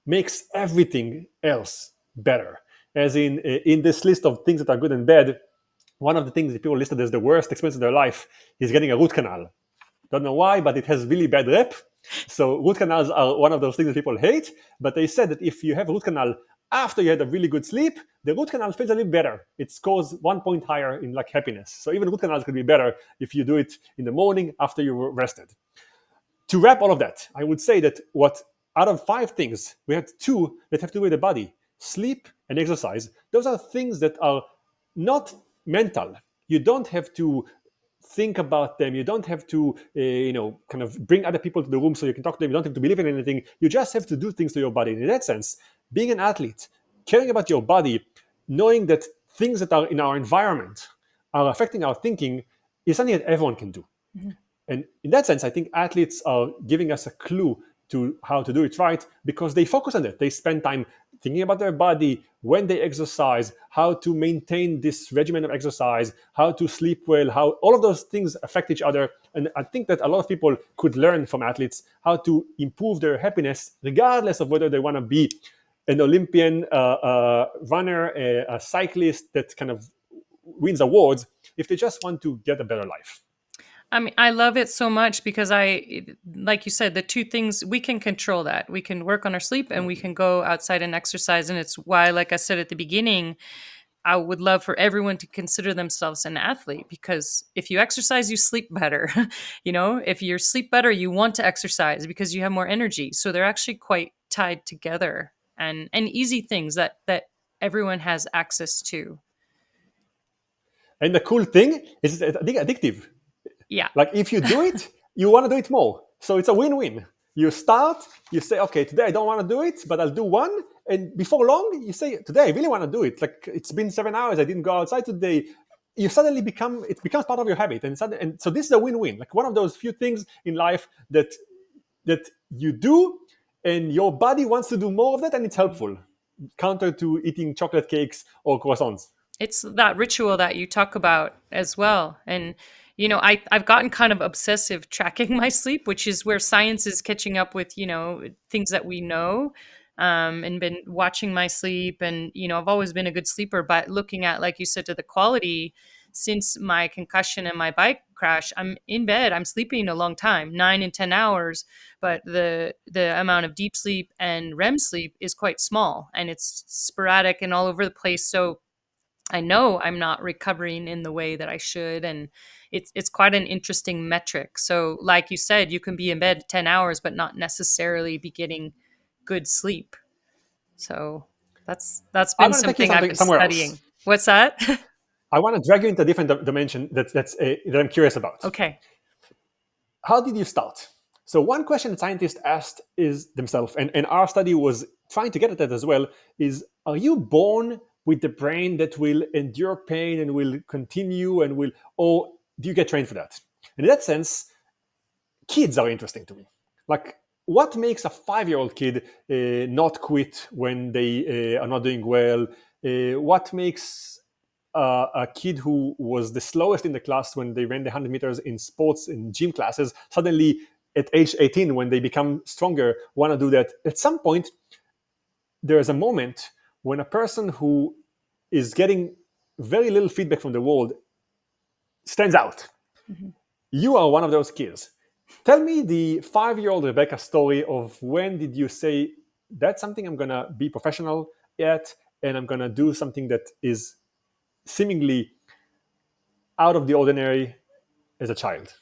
makes everything else better. As in this list of things that are good and bad, one of the things that people listed as the worst experience of their life is getting a root canal. Don't know why, but it has really bad rep. So root canals are one of those things that people hate. But they said that if you have a root canal after you had a really good sleep, the root canal feels a little better. It scores 1 point higher in like happiness. So even root canals could be better if you do it in the morning after you were rested. To wrap all of that, I would say that out of 5 things, we had 2 that have to do with the body: sleep and exercise. Those are things that are not mental. You don't have to think about them. You don't have to, kind of bring other people to the room so you can talk to them. You don't have to believe in anything. You just have to do things to your body. And in that sense, being an athlete, caring about your body, knowing that things that are in our environment are affecting our thinking is something that everyone can do. Mm-hmm. And in that sense, I think athletes are giving us a clue to how to do it right because they focus on it. They spend time thinking about their body, when they exercise, how to maintain this regimen of exercise, how to sleep well, how all of those things affect each other. And I think that a lot of people could learn from athletes how to improve their happiness, regardless of whether they want to be an Olympian runner, a cyclist that kind of wins awards, if they just want to get a better life. I mean, I love it so much because like you said, the 2 things, we can control that. We can work on our sleep and we can go outside and exercise. And it's why, like I said at the beginning, I would love for everyone to consider themselves an athlete, because if you exercise, you sleep better. If you sleep better, you want to exercise because you have more energy. So they're actually quite tied together and easy things that everyone has access to. And the cool thing is it's addictive. Yeah. Like if you do it, you want to do it more. So it's a win-win. You start, you say, okay, today I don't want to do it, but I'll do one. And before long, you say, today I really want to do it. Like it's been 7 hours, I didn't go outside today. You suddenly it becomes part of your habit. And so this is a win-win. Like one of those few things in life that you do and your body wants to do more of that, and it's helpful. Counter to eating chocolate cakes or croissants. It's that ritual that you talk about as well. And, I've gotten kind of obsessive tracking my sleep, which is where science is catching up with, things that we know, and been watching my sleep. And, I've always been a good sleeper, but looking at, like you said, to the quality since my concussion and my bike crash, I'm in bed, I'm sleeping a long time, 9 and 10 hours, but the amount of deep sleep and REM sleep is quite small and it's sporadic and all over the place. So I know I'm not recovering in the way that I should. And it's quite an interesting metric. So like you said, you can be in bed 10 hours, but not necessarily be getting good sleep. So that's I been want to take you something I've been somewhere studying. else. What's that? I want to drag you into a different dimension that I'm curious about. Okay. How did you start? So one question that scientists asked is themselves, and our study was trying to get at that as well, is are you born with the brain that will endure pain and will continue or do you get trained for that? And in that sense, kids are interesting to me. Like, what makes a 5-year-old kid not quit when they are not doing well? What makes a kid who was the slowest in the class when they ran the 100 meters in sports in gym classes suddenly at age 18, when they become stronger, want to do that. At some point, there is a moment when a person who is getting very little feedback from the world stands out. Mhm. You are one of those kids. Tell me the 5-year-old Rebecca story of when did you say, that's something I'm going to be professional at, and I'm going to do something that is seemingly out of the ordinary as a child?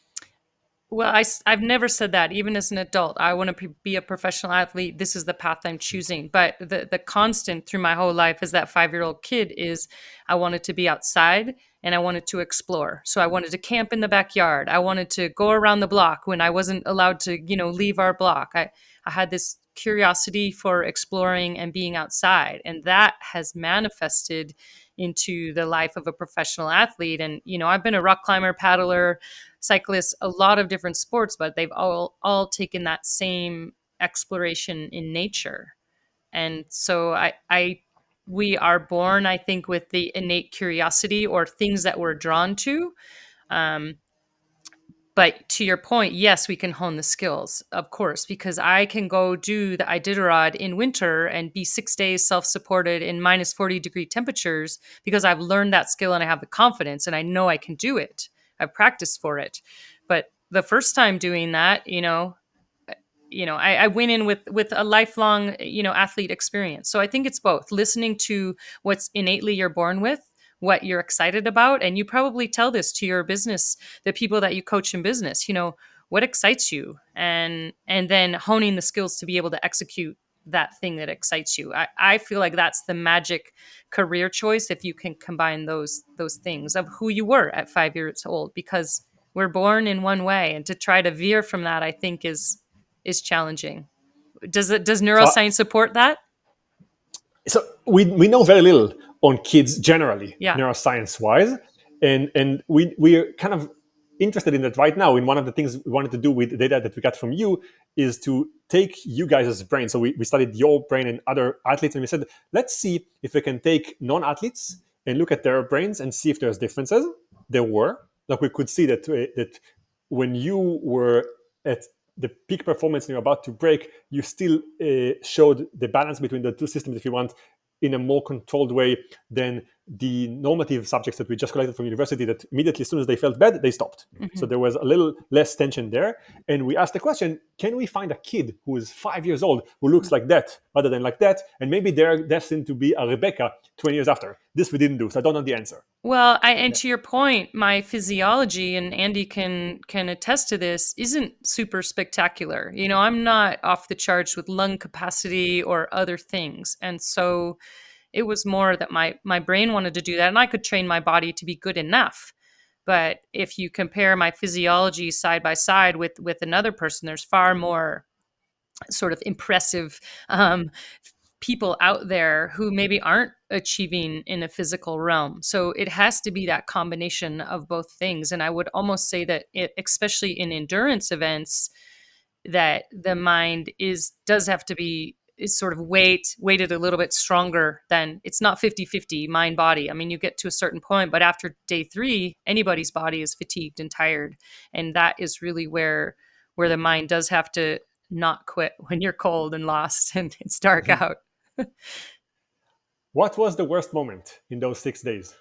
Well, I've never said that, even as an adult. I want to be a professional athlete. This is the path I'm choosing. But the constant through my whole life as that 5-year-old kid is I wanted to be outside and I wanted to explore. So I wanted to camp in the backyard. I wanted to go around the block when I wasn't allowed to, leave our block. I had this curiosity for exploring and being outside. And that has manifested into the life of a professional athlete. And, I've been a rock climber, paddler, cyclists, a lot of different sports, but they've all taken that same exploration in nature. And so I we are born, I think, with the innate curiosity or things that we're drawn to. Um, but to your point, yes, we can hone the skills, of course, because I can go do the Iditarod in winter and be 6 days self-supported in minus 40-degree temperatures because I've learned that skill and I have the confidence and I know I can do it. I've practiced for it. But the first time doing that, I went in with a lifelong, athlete experience. So I think it's both listening to what's innately you're born with, what you're excited about, and you probably tell this to your business, the people that you coach in business, what excites you, and then honing the skills to be able to execute that thing that excites you. I feel like that's the magic career choice if you can combine those things of who you were at 5 years old, because we're born in one way, and to try to veer from that, I think is challenging. Does So neuroscience support that? we know very little on kids generally, Yeah. neuroscience wise, and we're kind of interested in that right now. In one of the things we wanted to do with the data that we got from you is to take you guys' brain. So we studied your brain and other athletes, and we said, let's see if we can take non-athletes and look at their brains and see if there's differences. There were, like, we could see that when you were at the peak performance and you're about to break, you still showed the balance between the two systems, if you want, in a more controlled way than the normative subjects that we just collected from university, that immediately, as soon as they felt bad, they stopped. So Mhm. there was a little less tension there. And we asked the question, can we find a kid who is 5 years old who looks like that rather than like that? And maybe they're destined to be a Rebecca 20 years after. This we didn't do, so I don't know the answer. Well, and to your point, my physiology, and Andy can attest to this, isn't super spectacular. I'm not off the charts with lung capacity or other things, and so it was more that my brain wanted to do that, and I could train my body to be good enough. But if you compare my physiology side by side with another person, there's far more sort of impressive people out there who maybe aren't achieving in a physical realm. So it has to be that combination of both things. And I would almost say that especially in endurance events, that the mind does have to be is sort of weighted a little bit stronger. Than it's not 50-50 mind body. I mean, you get to a certain point, but after day 3, anybody's body is fatigued and tired. And that is really where the mind does have to not quit when you're cold and lost and it's dark out. What was the worst moment in those 6 days?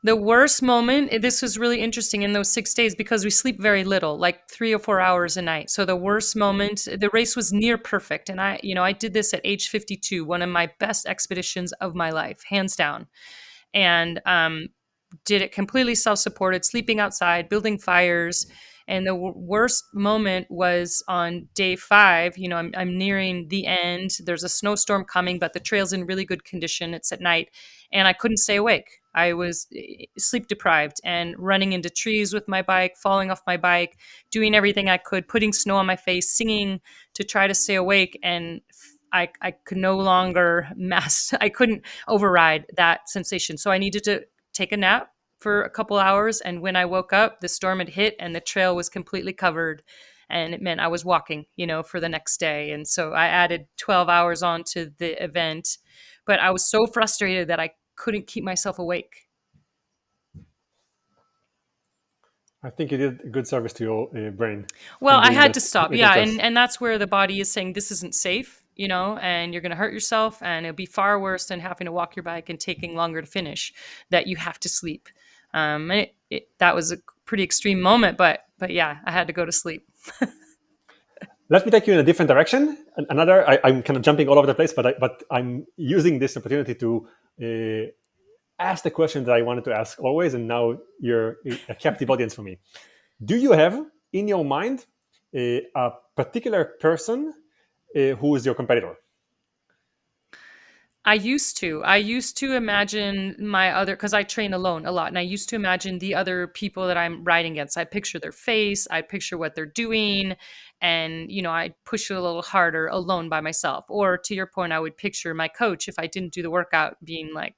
The worst moment, this was really interesting in those 6 days because we sleep very little, like 3 or 4 hours a night. So the worst moment, the race was near perfect. And I did this at age 52, one of my best expeditions of my life, hands down. And did it completely self-supported, sleeping outside, building fires. And the worst moment was on day 5. I'm nearing the end. There's a snowstorm coming, but the trail's in really good condition. It's at night, and I couldn't stay awake. I was sleep deprived and running into trees with my bike, falling off my bike, doing everything I could, putting snow on my face, singing to try to stay awake. And I could no longer I couldn't override that sensation. So I needed to take a nap for a couple hours. And when I woke up, the storm had hit and the trail was completely covered. And it meant I was walking, for the next day. And so I added 12 hours onto the event. But I was so frustrated that I couldn't keep myself awake. I think you did a good service to your brain Well, in I doing had that to stop. little Yeah, test. and that's where the body is saying this isn't safe, and you're going to hurt yourself, and it'll be far worse than having to walk your bike and taking longer to finish. That you have to sleep. And that was a pretty extreme moment, but yeah, I had to go to sleep. Let me take you in a different direction. Another, I'm kind of jumping all over the place, but I'm using this opportunity to ask the question that I wanted to ask always, and now you're a captive audience for me. Do you have in your mind a particular person who is your competitor? I used to imagine my other, because I train alone a lot, and I used to imagine the other people that I'm riding against. I picture their face, I picture what they're doing, and I push it a little harder alone by myself. Or to your point, I would picture my coach if I didn't do the workout being like,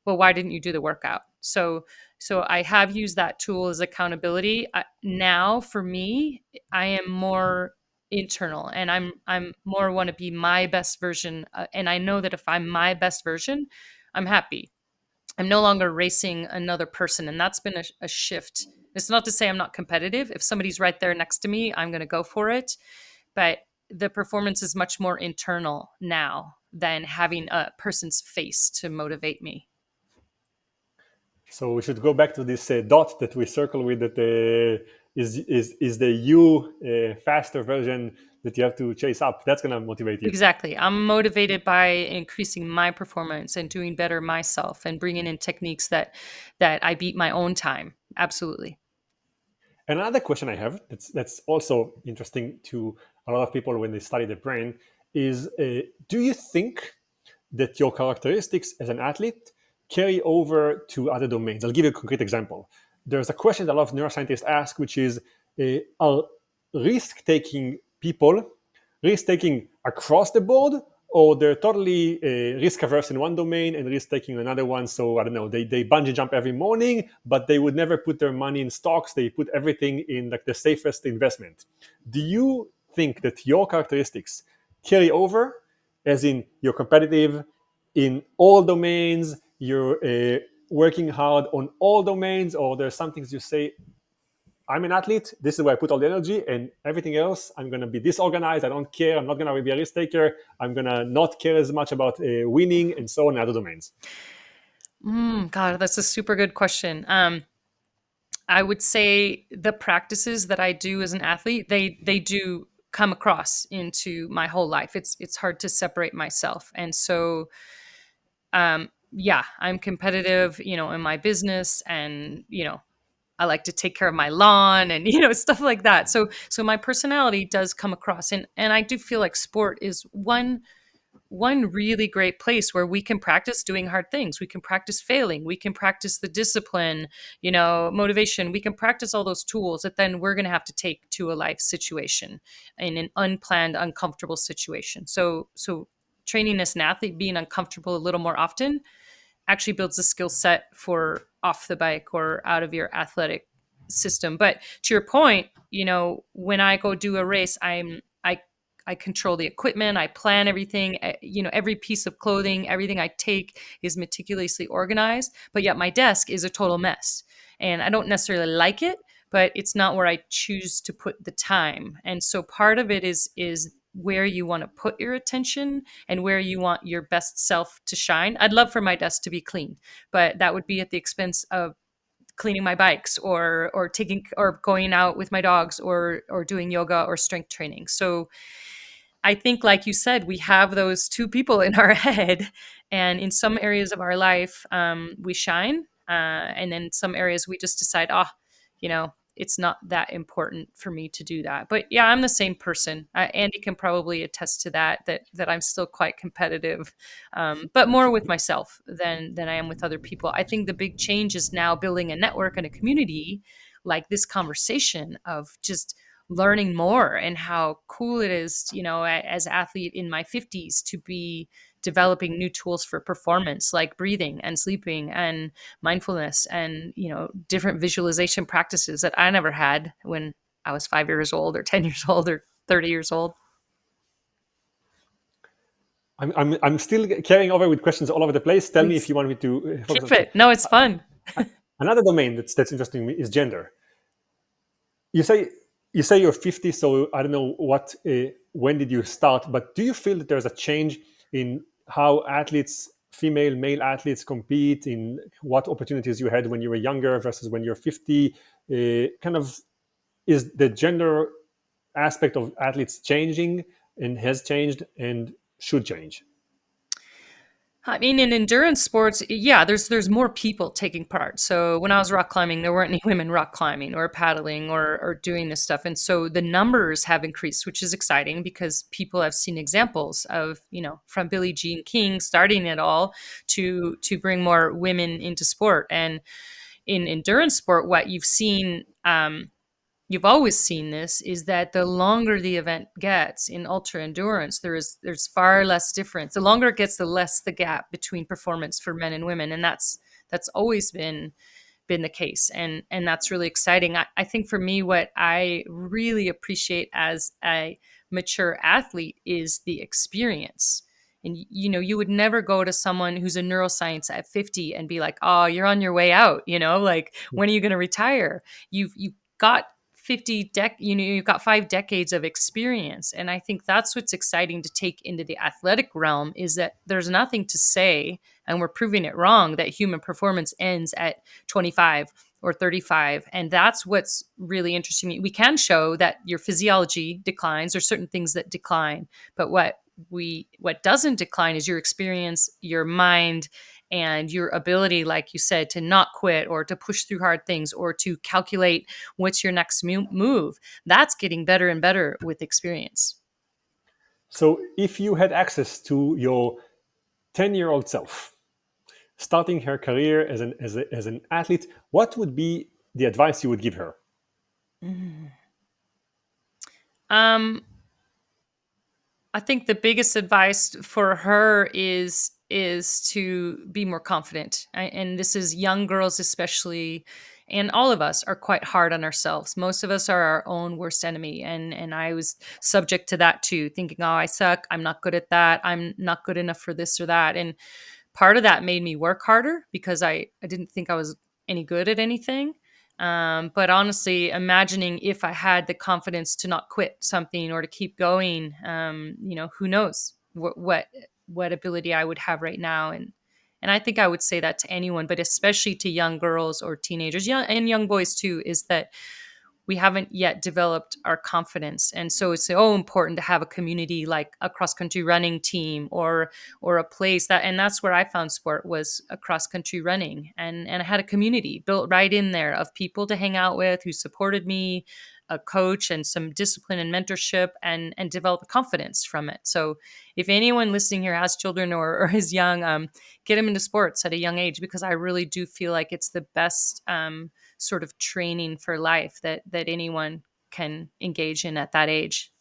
well, why didn't you do the workout? So I have used that tool as accountability. Now for me, I am more internal, and I'm more want to be my best version, and I know that if I'm my best version, I'm happy. I'm no longer racing another person, and that's been a shift. It's not to say I'm not competitive. If somebody's right there next to me, I'm going to go for it, but the performance is much more internal now than having a person's face to motivate me. So we should go back to this dot that we circle with, that is the you faster version that you have to chase up. That's going to motivate you. Exactly. I'm motivated by increasing my performance and doing better myself and bringing in techniques that I beat my own time. Absolutely. Another question I have that's also interesting to a lot of people when they study the brain is, do you think that your characteristics as an athlete carry over to other domains? I'll give you a concrete example. There's a question that a lot of neuroscientists ask, which is, are risk-taking people risk-taking across the board, or they're totally risk averse in one domain and risk taking in another one? So I don't know, they bungee jump every morning, but they would never put their money in stocks. They put everything in like the safest investment. Do you think that your characteristics carry over, as in you're competitive in all domains, you're working hard on all domains, or there's some things you say, I'm an athlete. This is where I put all the energy, and everything else, I'm going to be disorganized. I don't care. I'm not going to be a risk taker. I'm going to not care as much about winning and so on in other domains. God, that's a super good question. I would say the practices that I do as an athlete, they do come across into my whole life. It's hard to separate myself, and so yeah, I'm competitive, in my business, and I like to take care of my lawn and stuff like that. So my personality does come across, and I do feel like sport is one really great place where we can practice doing hard things. We can practice failing. We can practice the discipline, motivation. We can practice all those tools that then we're going to have to take to a life situation in an unplanned, uncomfortable situation. So training as an athlete, being uncomfortable a little more often actually builds a skill set for off the bike or out of your athletic system. But to your point, when I go do a race, I control the equipment, I plan everything, every piece of clothing, everything I take is meticulously organized, but yet my desk is a total mess. And I don't necessarily like it, but it's not where I choose to put the time. And so part of it is where you want to put your attention and where you want your best self to shine. I'd love for my desk to be clean, but that would be at the expense of cleaning my bikes or taking or going out with my dogs or doing yoga or strength training. So I think, like you said, we have those two people in our head, and in some areas of our life, we shine, and then some areas we just decide, it's not that important for me to do that. But yeah, I'm the same person. Andy can probably attest to that I'm still quite competitive, but more with myself than I am with other people. I think the big change is now building a network and a community like this conversation of just learning more and how cool it is, as athlete in my 50s to be developing new tools for performance like breathing and sleeping and mindfulness and, different visualization practices that I never had when I was 5 years old or 10 years old or 30 years old. I'm still carrying over with questions all over the place. Tell me if Please you want me to focus keep on. it. No, it's fun. Another domain that's interesting to me is gender. you say you say you're 50, so I don't know what when did you start, but do you feel that there's a change in how athletes, female, male athletes compete, in what opportunities you had when you were younger versus when you're 50? Kind of, is the gender aspect of athletes changing, and has changed and should change? I mean, in endurance sports, yeah, there's more people taking part. So when I was rock climbing, there weren't any women rock climbing or paddling or doing this stuff, and so the numbers have increased, which is exciting because people have seen examples of, from Billie Jean King starting it all to bring more women into sport. And in endurance sport, what you've always seen this, is that the longer the event gets in ultra endurance, there's far less difference. The longer it gets, the less the gap between performance for men and women, and that's always been the case, and that's really exciting. I think for me, what I really appreciate as a mature athlete is the experience. And you would never go to someone who's a neuroscience at 50 and be like, oh, you're on your way out, like, when are you going to retire? You've got you've got 5 decades of experience. And I think that's what's exciting to take into the athletic realm, is that there's nothing to say, and we're proving it wrong, that human performance ends at 25 or 35. And that's what's really interesting. We can show that your physiology declines, or certain things that decline, but what doesn't decline is your experience, your mind, and your ability, like you said, to not quit, or to push through hard things, or to calculate what's your next move. That's getting better and better with experience. So if you had access to your 10-year-old self starting her career as an athlete, what would be the advice you would give her? Um, I think the biggest advice for her is to be more confident. And this is young girls especially, and all of us are quite hard on ourselves. Most of us are our own worst enemy, and I was subject to that too, thinking, oh, I suck, I'm not good at that, I'm not good enough for this or that. And part of that made me work harder, because I didn't think I was any good at anything. But honestly, imagining if I had the confidence to not quit something or to keep going, who knows what ability I would have right now. And I think I would say that to anyone, but especially to young girls or teenagers, young boys too, is that we haven't yet developed our confidence. And so it's so important to have a community, like a cross country running team, or a place and that's where I found sport, was a cross country running. And I had a community built right in there of people to hang out with, who supported me, a coach, and some discipline and mentorship, and develop confidence from it. So if anyone listening here has children or is young, get them into sports at a young age, because I really do feel like it's the best sort of training for life that anyone can engage in at that age.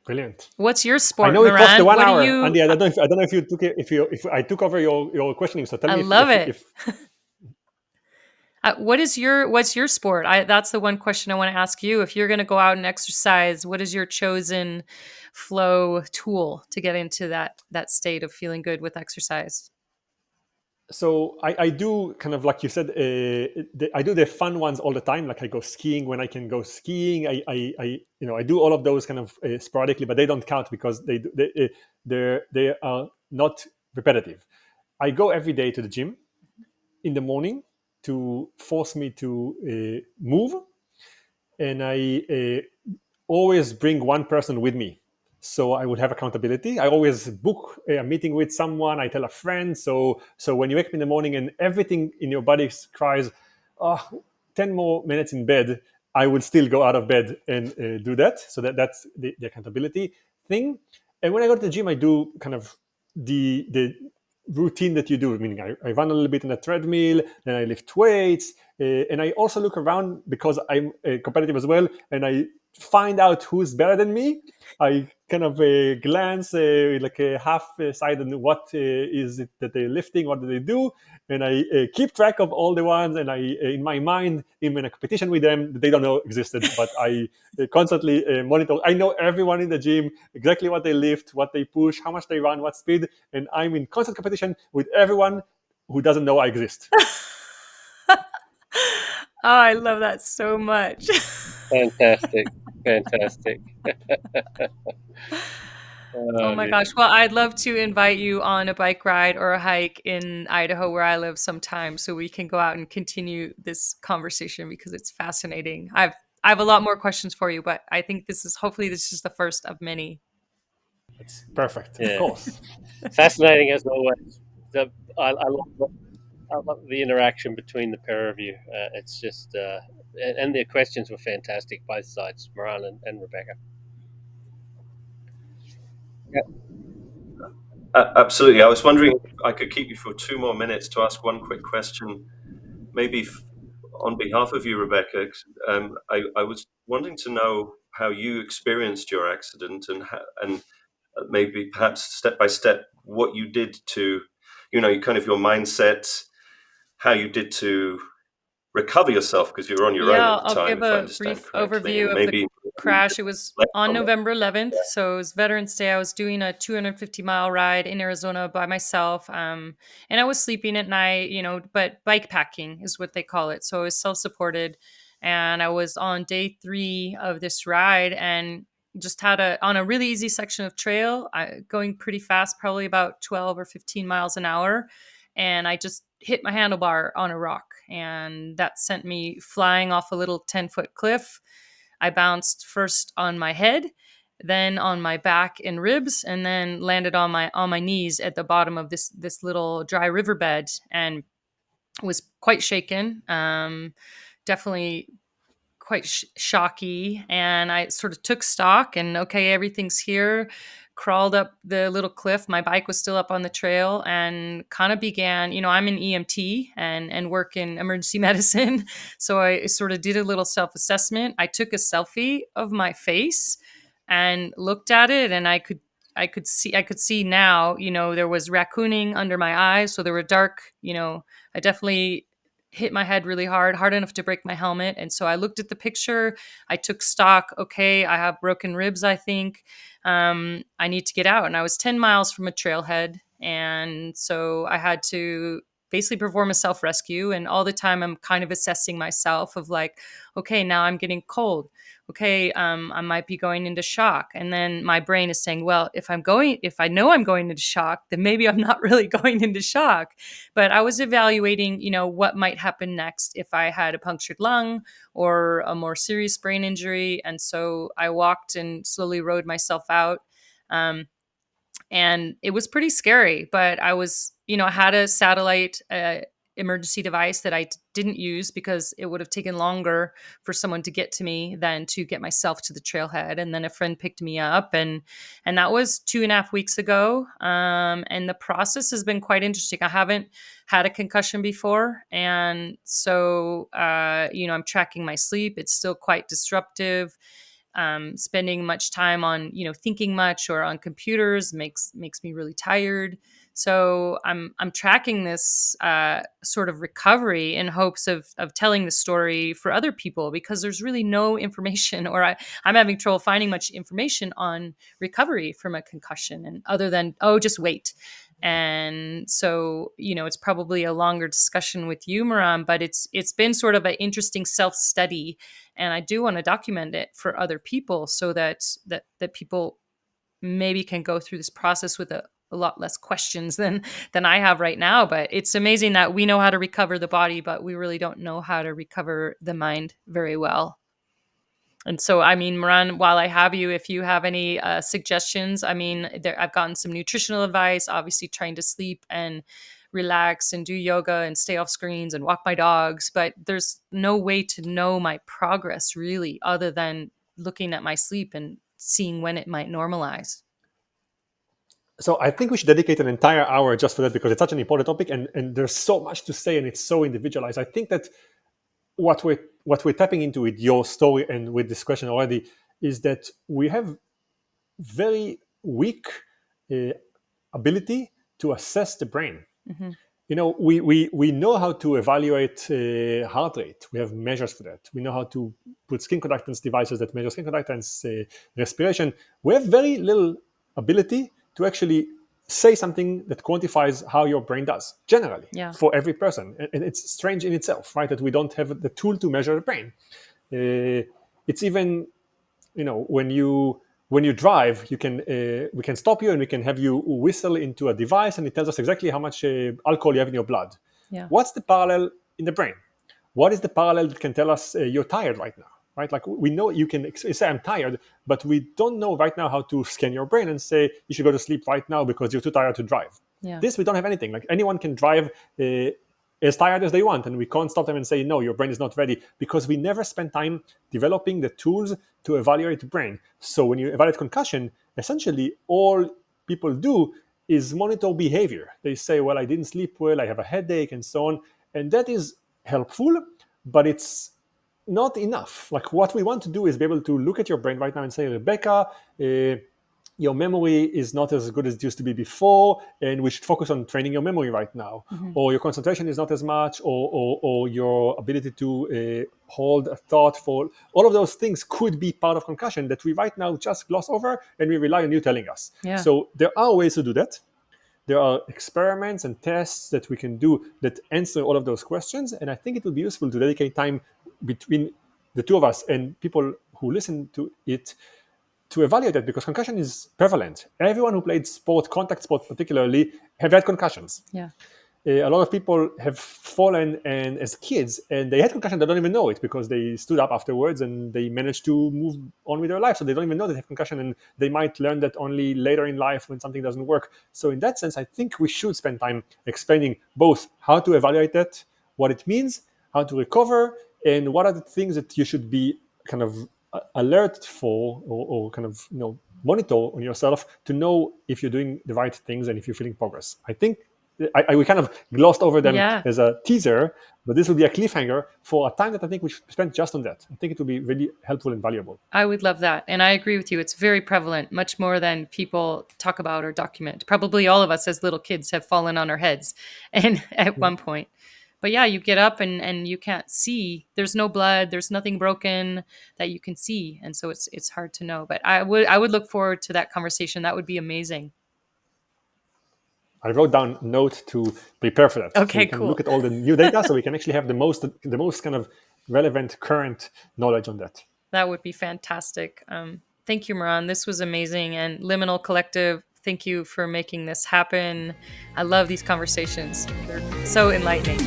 Brilliant. What's your I sport, know it crossed the Moran? one What do hour, you? Andy. I don't know if you took it, if I took over your questioning. So tell I me love it. if What's your sport? That's the one question I want to ask you. If you're going to go out and exercise, what is your chosen flow tool to get into that state of feeling good with exercise? so I do, kind of like you said, I do the fun ones all the time. Like, I go skiing when I can go skiing. I do all of those kind of sporadically, but they don't count because they are not repetitive. I go every day to the gym in the morning to force me to move, and I always bring one person with me. So I would have accountability. I always book a meeting with someone. I tell a friend. So when you wake up in the morning and everything in your body cries, oh, 10 more minutes in bed, I would still go out of bed and do that. So that's the accountability thing. And when I go to the gym, I do kind of the routine that you do, meaning I run a little bit on a treadmill, then I lift weights, and I also look around because I'm competitive as well, and I find out who's better than me. I kind of glance like a half-sided what is it that they're lifting, what do they do, and I keep track of all the ones, and I in my mind I'm in a competition with them that they don't know existed, but I constantly monitor. I know everyone in the gym, exactly what they lift, what they push, how much they run, what speed, and I'm in constant competition with everyone who doesn't know I exist. Oh, I love that so much. Fantastic, fantastic. Oh Oh, my dear. gosh. Well, I'd love to invite you on a bike ride or a hike in Idaho where I live sometime so we can go out and continue this conversation because it's fascinating. I have a lot more questions for you, but I think hopefully this is the first of many. It's perfect, of Yeah, course. fascinating as always. The, I love the interaction between the pair of you. It's just, and the questions were fantastic, both sides, Moran and Rebecca. Yeah, absolutely. I was wondering if I could keep you for 2 more minutes to ask one quick question, maybe on behalf of you, Rebecca. I was wanting to know how you experienced your accident and maybe perhaps step by step what you did to, kind of your mindset, how you did to recover yourself because you were on your own Yeah, at the I'll time, give if I a understand brief correctly, overview and of the maybe crash. It was reflect on on that. November 11th, so it was Veterans Day. I was doing a 250-mile ride in Arizona by myself, and I was sleeping at night, but bike packing is what they call it. So I was self-supported, and I was on day 3 of this ride, and just had on a really easy section of trail, going pretty fast, probably about 12 or 15 miles an hour, and I just hit my handlebar on a rock, and that sent me flying off a little 10-foot cliff. I bounced first on my head, then on my back and ribs, and then landed on my knees at the bottom of this little dry riverbed, and was quite shaken. Definitely quite shocky, and I sort of took stock and okay, everything's here. Crawled up the little cliff. My bike was still up on the trail, and kind of began, I'm an EMT and work in emergency medicine. So I sort of did a little self-assessment. I took a selfie of my face and looked at it, and I could see now, there was raccooning under my eyes, so there were dark, I definitely hit my head really hard enough to break my helmet. And so I looked at the picture. I took stock. Okay, I have broken ribs, I think. I need to get out. And I was 10 miles from a trailhead. And so I had to basically perform a self rescue. And all the time, I'm kind of assessing myself of like, okay, now I'm getting cold. Okay, I might be going into shock. And then my brain is saying, well, if I know I'm going into shock, then maybe I'm not really going into shock. But I was evaluating, what might happen next if I had a punctured lung or a more serious brain injury. And so I walked and slowly rode myself out. Um, and it was pretty scary, but I had a satellite emergency device that didn't use because it would have taken longer for someone to get to me than to get myself to the trailhead. And then a friend picked me up, and that was 2.5 weeks ago. And the process has been quite interesting. I haven't had a concussion before, and so I'm tracking my sleep. It's still quite disruptive. Spending much time on thinking much or on computers makes me really tired. So I'm tracking this sort of recovery in hopes of telling the story for other people, because there's really no information, or I'm having trouble finding much information on recovery from a concussion, and other than, oh, just wait. And so it's probably a longer discussion with you, Moran, but it's been sort of an interesting self-study, and I do want to document it for other people so that people maybe can go through this process with a lot less questions than I have right now. But it's amazing that we know how to recover the body, but we really don't know how to recover the mind very well. And so, I mean, Moran, while I have you, if you have any suggestions, I mean, I've gotten some nutritional advice, obviously trying to sleep and relax and do yoga and stay off screens and walk my dogs. But there's no way to know my progress really, other than looking at my sleep and seeing when it might normalize. So I think we should dedicate an entire hour just for that, because it's such an important topic, and there's so much to say, and it's so individualized. I think that what we're tapping into with your story and with this question already is that we have very weak uh, ability to assess the brain. Mm-hmm. We know how to evaluate heart rate. We have measures for that. We know how to put skin conductance devices that measure skin conductance, respiration. We have very little ability to actually say something that quantifies how your brain does generally Yeah. for every person. And it's strange in itself, right, that we don't have the tool to measure the brain. It's even, when you drive, we can stop you and we can have you whistle into a device, and it tells us exactly how much alcohol you have in your blood. Yeah. What's the parallel in the brain? What is the parallel that can tell us you're tired right now? Right, like we know you can say I'm tired, but we don't know right now how to scan your brain and say you should go to sleep right now because you're too tired to drive. Yeah. This we don't have anything. Like anyone can drive as tired as they want, and we can't stop them and say no, your brain is not ready, because we never spend time developing the tools to evaluate the brain. So when you evaluate concussion, essentially all people do is monitor behavior. They say, well, I didn't sleep well, I have a headache, and so on, and that is helpful, but it's not enough. Like what we want to do is be able to look at your brain right now and say, Rebecca, your memory is not as good as it used to be before, and we should focus on training your memory right now. Mm-hmm. Or your concentration is not as much, or your ability to hold a thought, for all of those things could be part of concussion that we right now just gloss over, and we rely on you telling us. Yeah. So there are ways to do that. There are experiments and tests that we can do that answer all of those questions. And I think it will be useful to dedicate time between the two of us and people who listen to it to evaluate it, because concussion is prevalent. Everyone who played sport, contact sport particularly, have had concussions. Yeah. A lot of people have fallen and as kids, and they had concussion, they don't even know it, because they stood up afterwards and they managed to move on with their life. So they don't even know they have concussion, and they might learn that only later in life when something doesn't work. So in that sense, I think we should spend time explaining both how to evaluate that, what it means, how to recover, and what are the things that you should be kind of alert for, or kind of monitor on yourself to know if you're doing the right things and if you're feeling progress. I think we kind of glossed over them as a teaser, but this will be a cliffhanger for a time that I think we should spend just on that. I think it will be really helpful and valuable. I would love that. And I agree with you. It's very prevalent, much more than people talk about or document. Probably all of us as little kids have fallen on our heads and at one point. But yeah, you get up and you can't see. There's no blood. There's nothing broken that you can see. And so it's hard to know. But I would look forward to that conversation. That would be amazing. I wrote down a note to prepare for that. Okay, so we can look at all the new data, so we can actually have the most kind of relevant current knowledge on that. That would be fantastic. Thank you, Moran. This was amazing. And Liminal Collective, thank you for making this happen. I love these conversations. They're so enlightening.